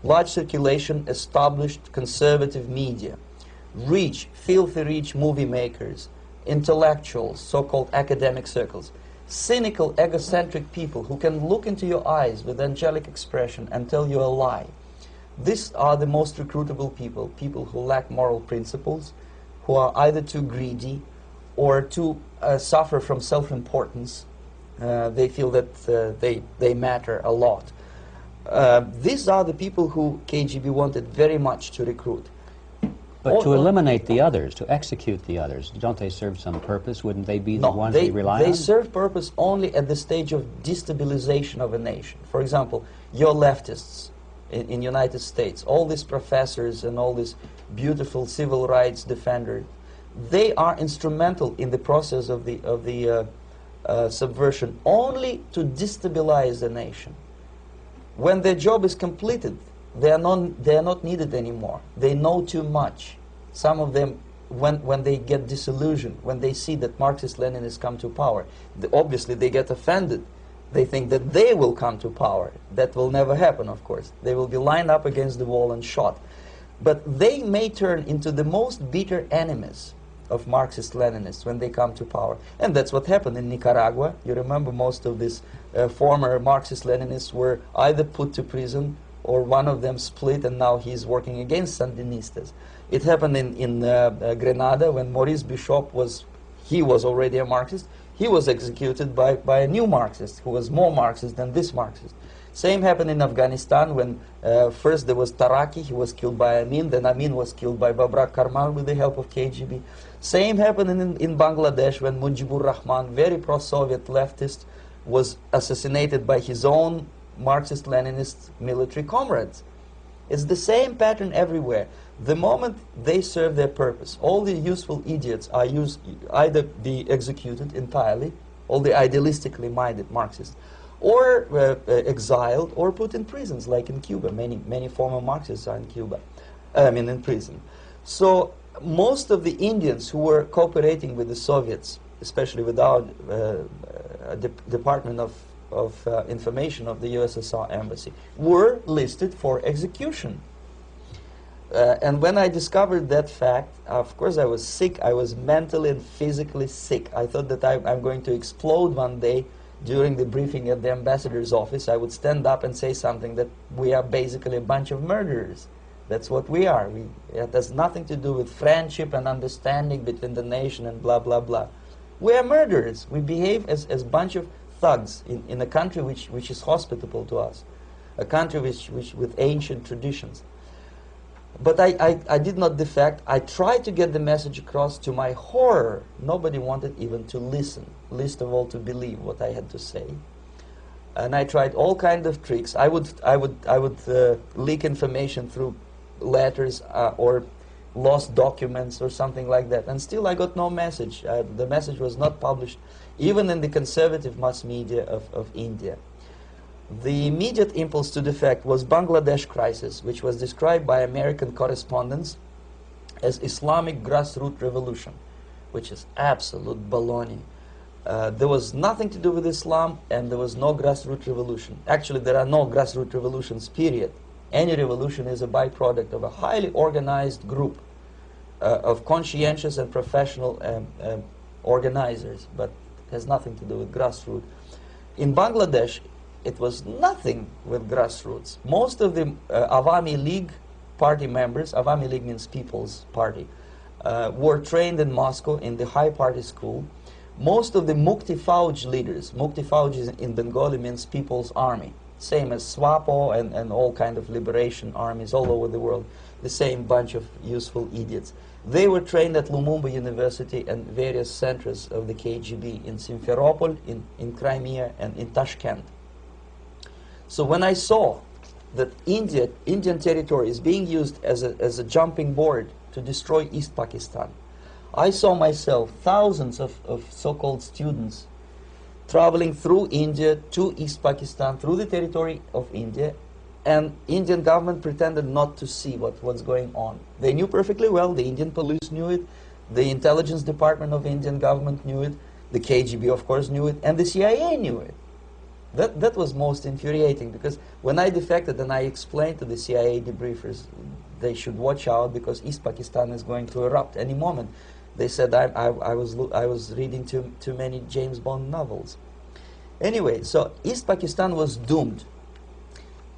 large circulation, established conservative media. Rich, filthy rich movie makers, intellectuals, so-called academic circles. Cynical, egocentric people who can look into your eyes with angelic expression and tell you a lie. These are the most recruitable people, people who lack moral principles, who are either too greedy or too suffer from self-importance. They feel that they matter a lot. These are the people who KGB wanted very much to recruit. But to eliminate the others, to execute the others, don't they serve some purpose? Wouldn't they be the ones they rely on? They serve purpose only at the stage of destabilization of a nation. For example, your leftists in United States, all these professors and all these beautiful civil rights defenders, they are instrumental in the process of the subversion only to destabilize the nation. When their job is completed, they are not needed anymore. They know too much. Some of them, when they get disillusioned, when they see that Marxist-Leninists come to power, obviously they get offended. They think that they will come to power. That will never happen, of course. They will be lined up against the wall and shot. But they may turn into the most bitter enemies of Marxist-Leninists when they come to power. And that's what happened in Nicaragua. You remember most of these former Marxist-Leninists were either put to prison or one of them split, and now he's working against Sandinistas. It happened in Grenada when Maurice Bishop was already a Marxist. He was executed by a new Marxist who was more Marxist than this Marxist. Same happened in Afghanistan when first there was Taraki, he was killed by Amin, then Amin was killed by Babrak Karmal with the help of KGB. Same happened in Bangladesh when Mujibur Rahman, very pro-Soviet leftist, was assassinated by his own Marxist-Leninist military comrades. It's the same pattern everywhere. The moment they serve their purpose, all the useful idiots are either be executed entirely, all the idealistically minded Marxists, or exiled or put in prisons, like in Cuba. Many former Marxists are in Cuba, in prison. So most of the Indians who were cooperating with the Soviets, especially with our Department of Information of the USSR Embassy, were listed for execution. And when I discovered that fact, of course I was sick. I was mentally and physically sick. I thought that I'm going to explode one day during the briefing at the ambassador's office. I would stand up and say something that we are basically a bunch of murderers. That's what we are. It has nothing to do with friendship and understanding between the nation and blah, blah, blah. We are murderers. We behave as a bunch of thugs in a country which is hospitable to us, a country which with ancient traditions. But I did not defect. I tried to get the message across. To my horror, nobody wanted even to listen, least of all to believe what I had to say. And I tried all kinds of tricks. I would leak information through letters or lost documents or something like that. And still I got no message. The message was not published, even in the conservative mass media of India. The immediate impulse to defect was Bangladesh crisis, which was described by American correspondents as Islamic grassroots revolution, which is absolute baloney. There was nothing to do with Islam, and there was no grassroots revolution. Actually, there are no grassroots revolutions, period. Any revolution is a byproduct of a highly organized group of conscientious and professional organizers, but it has nothing to do with grassroots. In Bangladesh, it was nothing with grassroots. Most of the Awami League party members, Awami League means People's Party, were trained in Moscow in the High Party School. Most of the Mukti Fauj leaders, Mukti Fauj in Bengali means People's Army, same as SWAPO and all kind of liberation armies all over the world, the same bunch of useful idiots. They were trained at Lumumba University and various centers of the KGB in Simferopol, in Crimea, and in Tashkent. So when I saw that Indian territory is being used as a jumping board to destroy East Pakistan, I saw myself thousands of so-called students traveling through India to East Pakistan, through the territory of India, and Indian government pretended not to see what's going on. They knew perfectly well, the Indian police knew it, the intelligence department of the Indian government knew it, the KGB of course knew it, and the CIA knew it. That was most infuriating, because when I defected and I explained to the CIA debriefers they should watch out because East Pakistan is going to erupt any moment, they said I was reading too many James Bond novels. Anyway, so East Pakistan was doomed.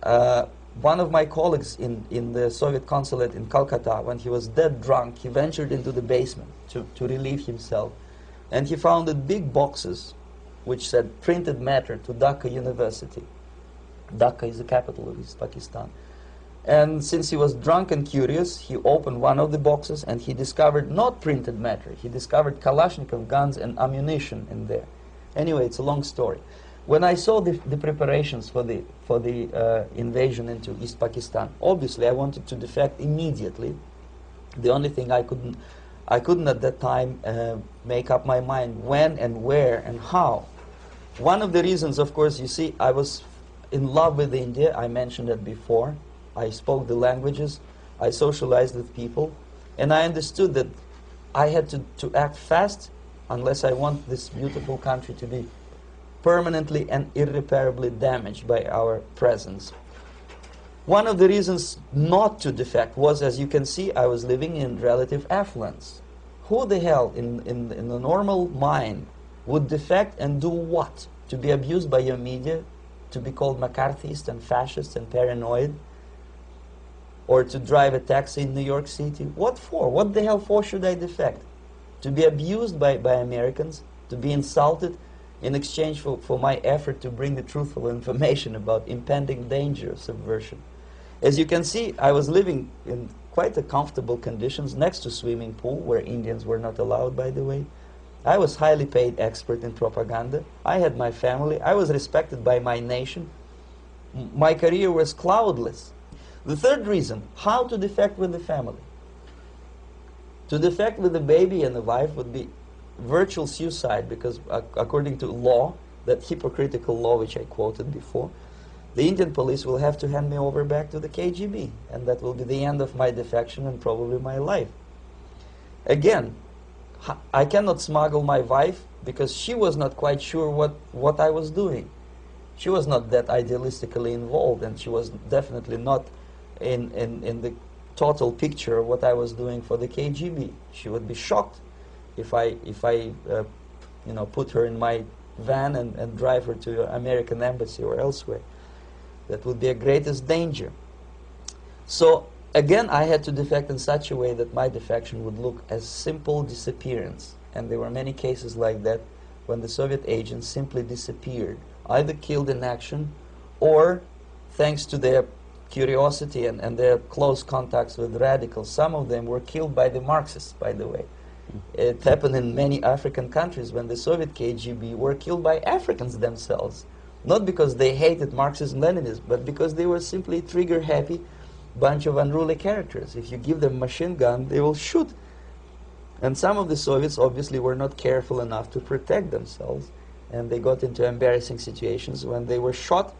One of my colleagues in the Soviet consulate in Calcutta, when he was dead drunk, he ventured into the basement to relieve himself, and he found big boxes which said printed matter to Dhaka University. Dhaka is the capital of East Pakistan. And since he was drunk and curious, he opened one of the boxes and he discovered not printed matter. He discovered Kalashnikov guns and ammunition in there. Anyway, it's a long story. When I saw the preparations for the invasion into East Pakistan, obviously I wanted to defect immediately. The only thing I couldn't at that time make up my mind when and where and how. One of the reasons, of course, you see, I was in love with India. I mentioned it before. I spoke the languages. I socialized with people. And I understood that I had to act fast unless I want this beautiful country to be permanently and irreparably damaged by our presence. One of the reasons not to defect was, as you can see, I was living in relative affluence. Who the hell in the normal mind would defect and do what? To be abused by your media, to be called McCarthyist and fascist and paranoid, or to drive a taxi in New York City? What for? What the hell for should I defect? To be abused by Americans, to be insulted in exchange for my effort to bring the truthful information about impending danger of subversion. As you can see, I was living in quite a comfortable conditions next to swimming pool, where Indians were not allowed, by the way. I was highly paid expert in propaganda. I had my family. I was respected by my nation. My career was cloudless. The third reason, how to defect with the family. To defect with the baby and the wife would be virtual suicide, because according to law, that hypocritical law which I quoted before, the Indian police will have to hand me over back to the KGB, and that will be the end of my defection and probably my life. Again, I cannot smuggle my wife because she was not quite sure what I was doing. She was not that idealistically involved, and she was definitely not in the total picture of what I was doing for the KGB. She would be shocked if I you know, put her in my van and drive her to American embassy or elsewhere. That would be a greatest danger. So again, I had to defect in such a way that my defection would look as simple disappearance. And there were many cases like that when the Soviet agents simply disappeared, either killed in action or, thanks to their curiosity and their close contacts with radicals, some of them were killed by the Marxists, by the way. It happened in many African countries when the Soviet KGB were killed by Africans themselves. Not because they hated Marxism-Leninism, but because they were simply trigger-happy bunch of unruly characters. If you give them a machine gun, they will shoot. And some of the Soviets obviously were not careful enough to protect themselves, and they got into embarrassing situations when they were shot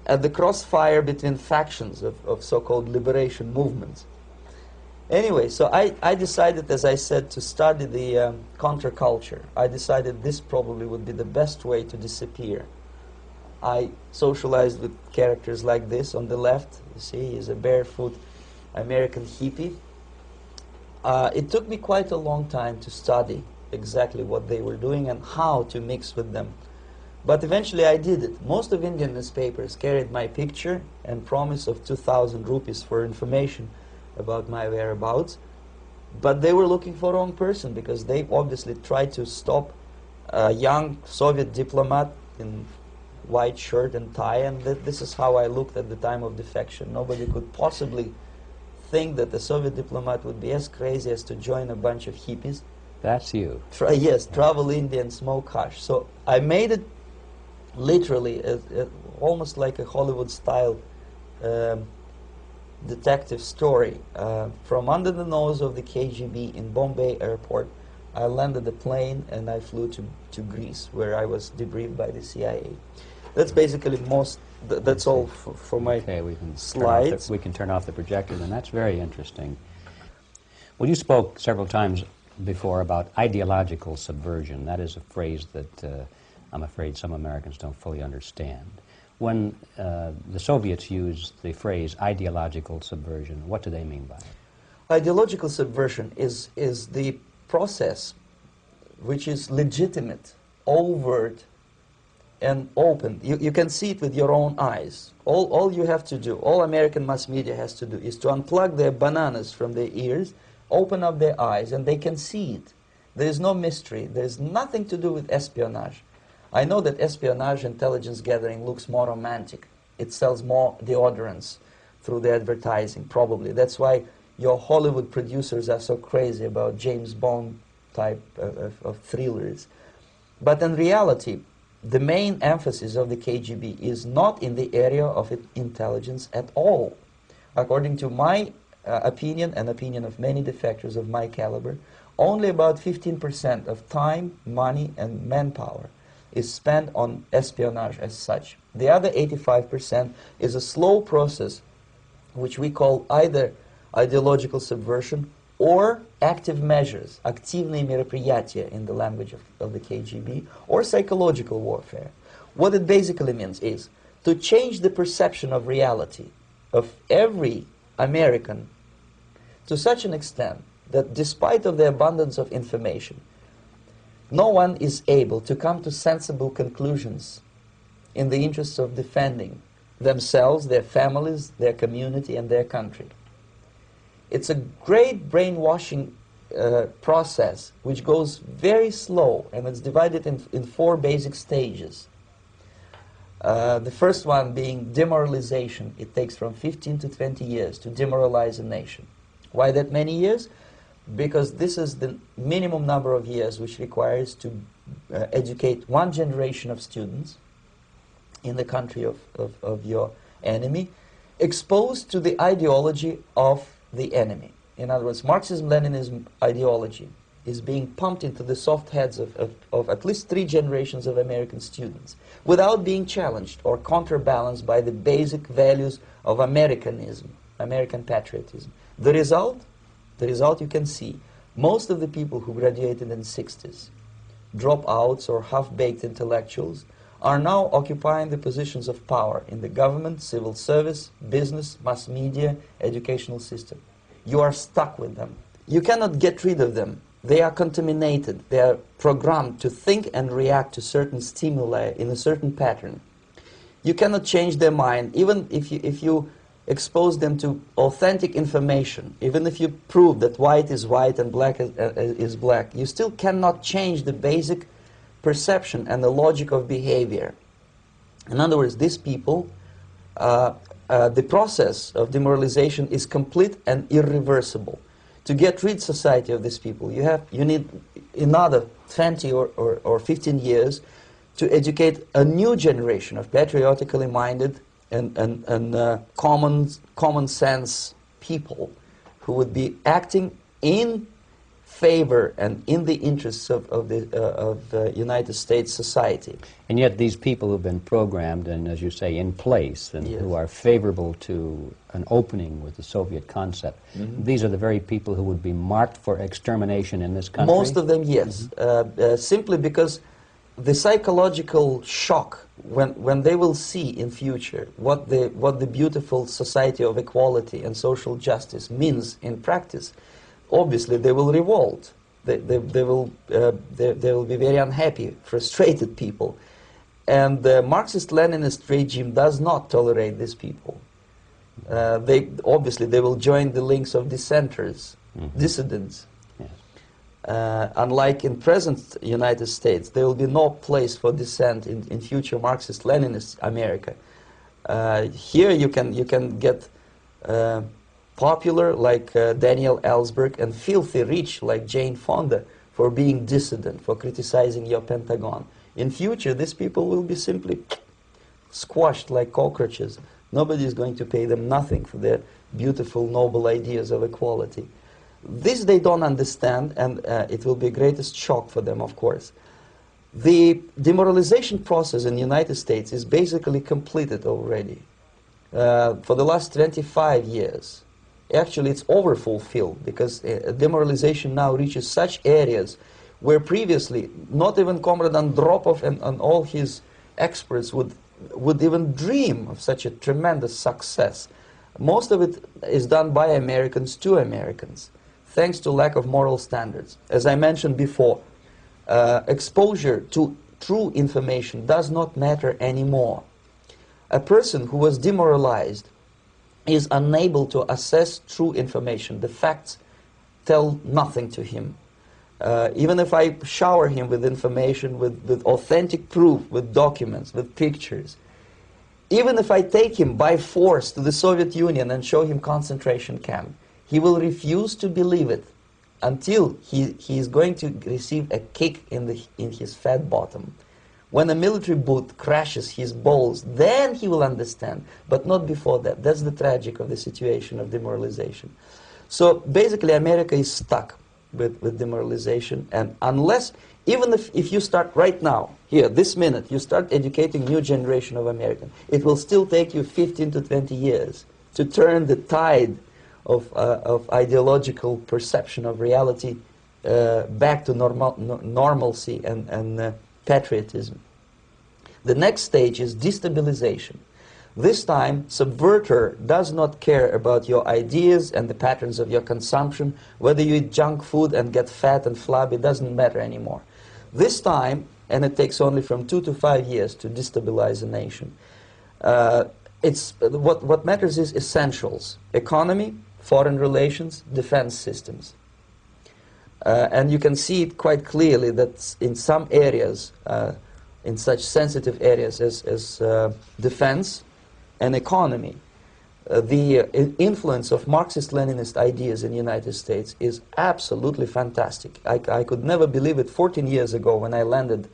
at the crossfire between factions of so-called liberation movements. Anyway, so I decided, as I said, to study the counterculture. I decided this probably would be the best way to disappear. I socialized with characters like this. On the left, you see, he's a barefoot American hippie. It took me quite a long time to study exactly what they were doing and how to mix with them. But eventually I did it. Most of Indian newspapers carried my picture and promise of 2,000 rupees for information about my whereabouts. But they were looking for the wrong person, because they obviously tried to stop a young Soviet diplomat in white shirt and tie, and this is how I looked at the time of defection. Nobody could possibly think that a Soviet diplomat would be as crazy as to join a bunch of hippies. That's you. Yes, travel India and smoke hash. So I made it literally almost like a Hollywood-style detective story. From under the nose of the KGB in Bombay airport, I landed the plane and I flew to Greece, where I was debriefed by the CIA. That's basically that's all for my slides. We can turn off the projector, and that's very interesting. Well, you spoke several times before about ideological subversion. That is a phrase that I'm afraid some Americans don't fully understand. When the Soviets used the phrase ideological subversion, what do they mean by it? Ideological subversion is the process which is legitimate, overt, and open. You can see it with your own eyes. All you have to do, all American mass media has to do, is to unplug their bananas from their ears, open up their eyes, and they can see it. There is no mystery. There is nothing to do with espionage. I know that espionage intelligence gathering looks more romantic. It sells more deodorants through the advertising, probably. That's why your Hollywood producers are so crazy about James Bond type of thrillers. But in reality, the main emphasis of the KGB is not in the area of intelligence at all. According to my opinion and opinion of many defectors of my caliber, only about 15% of time, money, and manpower is spent on espionage as such. The other 85% is a slow process which we call either ideological subversion or active measures, активные мероприятия in the language of the KGB, or psychological warfare. What it basically means is to change the perception of reality of every American to such an extent that despite of the abundance of information, no one is able to come to sensible conclusions in the interests of defending themselves, their families, their community, and their country. It's a great brainwashing process which goes very slow, and it's divided in 4 basic stages. The first one being demoralization. It takes from 15 to 20 years to demoralize a nation. Why that many years? Because this is the minimum number of years which requires to educate one generation of students in the country of your enemy, exposed to the ideology of the enemy. In other words, Marxism-Leninism ideology is being pumped into the soft heads of at least 3 generations of American students without being challenged or counterbalanced by the basic values of Americanism, American patriotism. The result you can see. Most of the people who graduated in the 60s, dropouts or half-baked intellectuals, are now occupying the positions of power in the government, civil service, business, mass media, educational system. You are stuck with them. You cannot get rid of them. They are contaminated. They are programmed to think and react to certain stimuli in a certain pattern. You cannot change their mind, even if you expose them to authentic information, even if you prove that white is white and black is black. You still cannot change the basic perception and the logic of behavior. In other words, these people, the process of demoralization is complete and irreversible. To get rid society of these people, you need another 20 or 15 years to educate a new generation of patriotically minded and common sense people who would be acting in favor and in the interests of the United States society. And yet these people who've been programmed and, as you say, in place and Yes. who are favorable to an opening with the Soviet concept, these are the very people who would be marked for extermination in this country? Most of them, yes. Simply because the psychological shock when they will see in future what the beautiful society of equality and social justice means in practice, obviously they will revolt. They will be very unhappy, frustrated people. And the Marxist-Leninist regime does not tolerate these people. Obviously they will join the links of dissenters, dissidents. Unlike in present United States, there will be no place for dissent in future Marxist-Leninist America. Here you can get popular like Daniel Ellsberg and filthy rich like Jane Fonda for being dissident, for criticizing your Pentagon. In future, these people will be simply squashed like cockroaches. Nobody is going to pay them nothing for their beautiful, noble ideas of equality. This they don't understand, and it will be the greatest shock for them, of course. The demoralization process in the United States is basically completed already. For the last 25 years, actually it's overfulfilled, because demoralization now reaches such areas where previously not even Comrade Andropov and all his experts would even dream of such a tremendous success. Most of it is done by Americans to Americans, thanks to lack of moral standards. As I mentioned before, exposure to true information does not matter anymore. A person who was demoralized is unable to assess true information. The facts tell nothing to him. Even if I shower him with information, with authentic proof, with documents, with pictures, even if I take him by force to the Soviet Union and show him concentration camp, he will refuse to believe it until he is going to receive a kick in his fat bottom. When a military boot crashes his balls, then he will understand, but not before that. That's the tragic of the situation of demoralization. So basically America is stuck with demoralization, and unless, even if you start right now, here, this minute, you start educating new generation of Americans, it will still take you 15 to 20 years to turn the tide of ideological perception of reality back to normalcy and patriotism. The next stage is destabilization. This time, subverter does not care about your ideas and the patterns of your consumption. Whether you eat junk food and get fat and flabby, doesn't matter anymore. This time, and it takes only from 2 to 5 years to destabilize a nation, what matters is essentials: economy, foreign relations, defense systems. And you can see it quite clearly that in some areas, in such sensitive areas as defense and economy, the influence of Marxist-Leninist ideas in the United States is absolutely fantastic. I could never believe it 14 years ago when I landed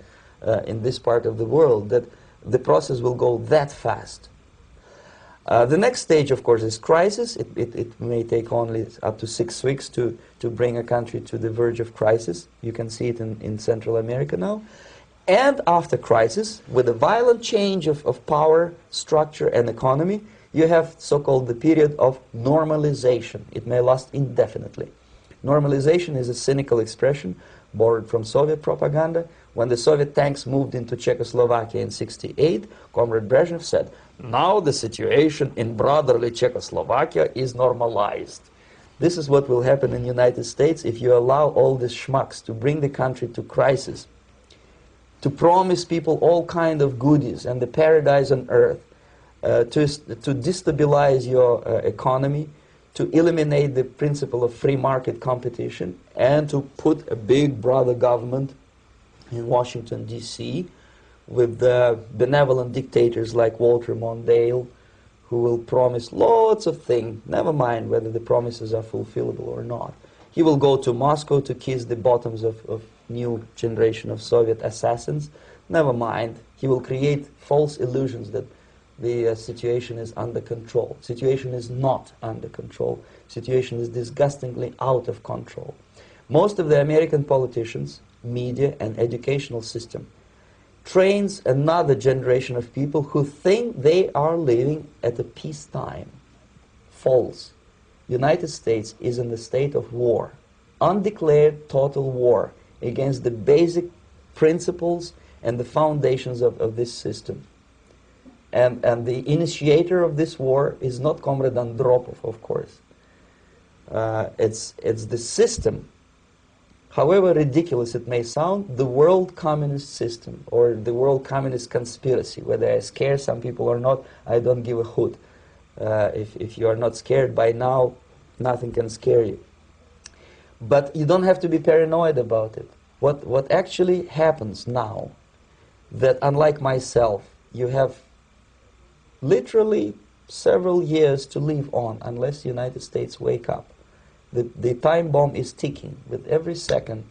in this part of the world, that the process will go that fast. The next stage, of course, is crisis. It may take only up to 6 weeks to bring a country to the verge of crisis. You can see it in Central America now. And after crisis, with a violent change of power, structure, and economy, you have so-called the period of normalization. It may last indefinitely. Normalization is a cynical expression borrowed from Soviet propaganda. When the Soviet tanks moved into Czechoslovakia in '68, Comrade Brezhnev said, "Now the situation in brotherly Czechoslovakia is normalized." This is what will happen in the United States if you allow all these schmucks to bring the country to crisis, to promise people all kind of goodies and the paradise on earth, to destabilize your economy, to eliminate the principle of free market competition, and to put a big brother government in Washington, D.C., with benevolent dictators like Walter Mondale, who will promise lots of things, never mind whether the promises are fulfillable or not. He will go to Moscow to kiss the bottoms of new generation of Soviet assassins, never mind. He will create false illusions that the situation is under control. Situation is not under control. Situation is disgustingly out of control. Most of the American politicians, media, and educational system trains another generation of people who think they are living at a peacetime. False. United States is in the state of war, undeclared total war against the basic principles and the foundations of this system. And the initiator of this war is not Comrade Andropov, of course. It's the system. However ridiculous it may sound, the world communist system or the world communist conspiracy, whether I scare some people or not, I don't give a hoot. If you are not scared by now, nothing can scare you. But you don't have to be paranoid about it. What actually happens now, that unlike myself, you have literally several years to live on unless the United States wake up. The time bomb is ticking. With every second,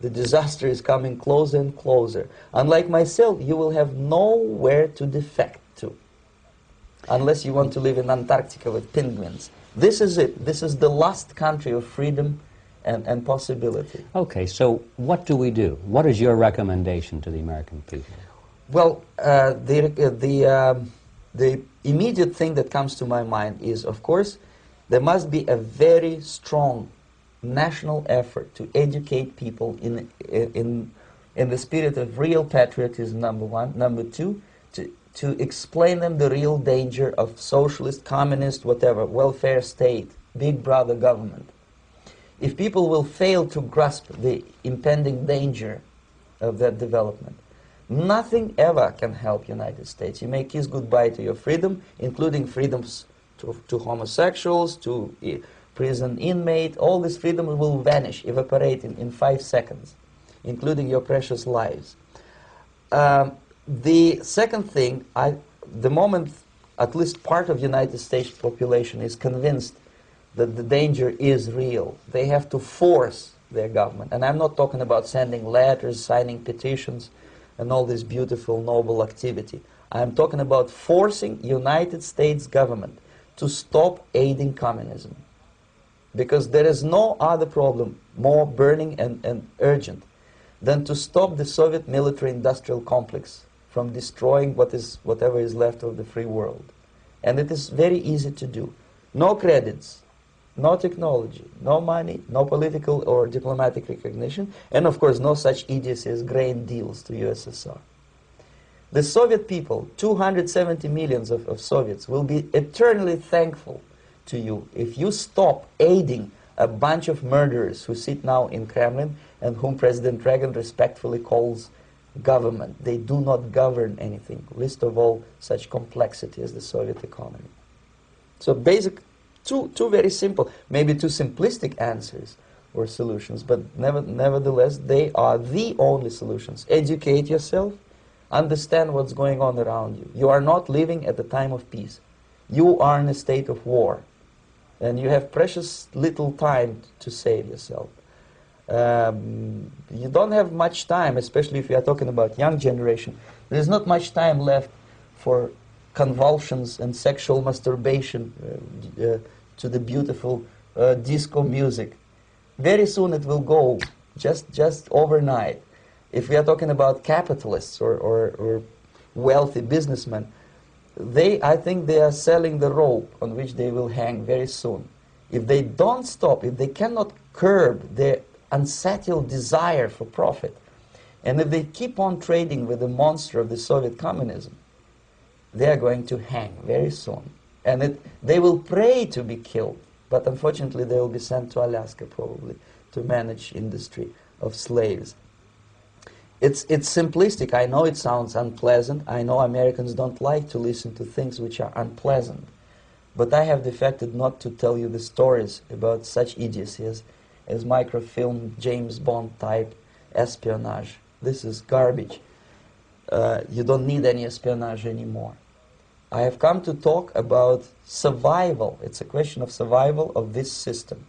the disaster is coming closer and closer. Unlike myself, you will have nowhere to defect to, unless you want to live in Antarctica with penguins. This is it. This is the last country of freedom and possibility. Okay, so what do we do? What is your recommendation to the American people? Well, the immediate thing that comes to my mind is, of course, there must be a very strong national effort to educate people in the spirit of real patriotism, number one. Number two, to explain them the real danger of socialist, communist, whatever, welfare state, big brother government. If people will fail to grasp the impending danger of that development, nothing ever can help United States. You may kiss goodbye to your freedom, including freedoms to homosexuals, to prison inmate. All this freedom will vanish, evaporate in 5 seconds, including your precious lives. The second thing, the moment at least part of United States population is convinced that the danger is real, they have to force their government. And I'm not talking about sending letters, signing petitions, and all this beautiful, noble activity. I'm talking about forcing United States government to stop aiding communism. Because there is no other problem more burning and urgent than to stop the Soviet military-industrial complex from destroying whatever is left of the free world. And it is very easy to do. No credits, no technology, no money, no political or diplomatic recognition, and of course no such idiocy as grain deals to USSR. The Soviet people, 270 millions of Soviets, will be eternally thankful to you if you stop aiding a bunch of murderers who sit now in Kremlin and whom President Reagan respectfully calls government. They do not govern anything, least of all such complexity as the Soviet economy. So two very simple, maybe too simplistic answers or solutions, but nevertheless they are the only solutions. Educate yourself, understand what's going on around you. You are not living at a time of peace. You are in a state of war, and you have precious little time to save yourself. You don't have much time, especially if you are talking about young generation. There is not much time left for convulsions and sexual masturbation to the beautiful disco music. Very soon it will go, just overnight. If we are talking about capitalists or wealthy businessmen, I think they are selling the rope on which they will hang very soon. If they don't stop, if they cannot curb their unsettled desire for profit, and if they keep on trading with the monster of the Soviet communism, they are going to hang very soon. And they will pray to be killed, but unfortunately they will be sent to Alaska probably to manage industry of slaves. It's simplistic. I know it sounds unpleasant. I know Americans don't like to listen to things which are unpleasant. But I have defected not to tell you the stories about such idiocy as microfilm, James Bond type espionage. This is garbage. You don't need any espionage anymore. I have come to talk about survival. It's a question of survival of this system.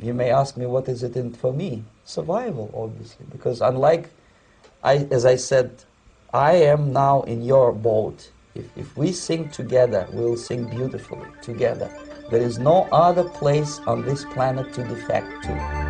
You may ask me, what is it in for me? Survival, obviously, because unlike, as I said, I am now in your boat. If we sing together, we'll sing beautifully together. There is no other place on this planet to defect to.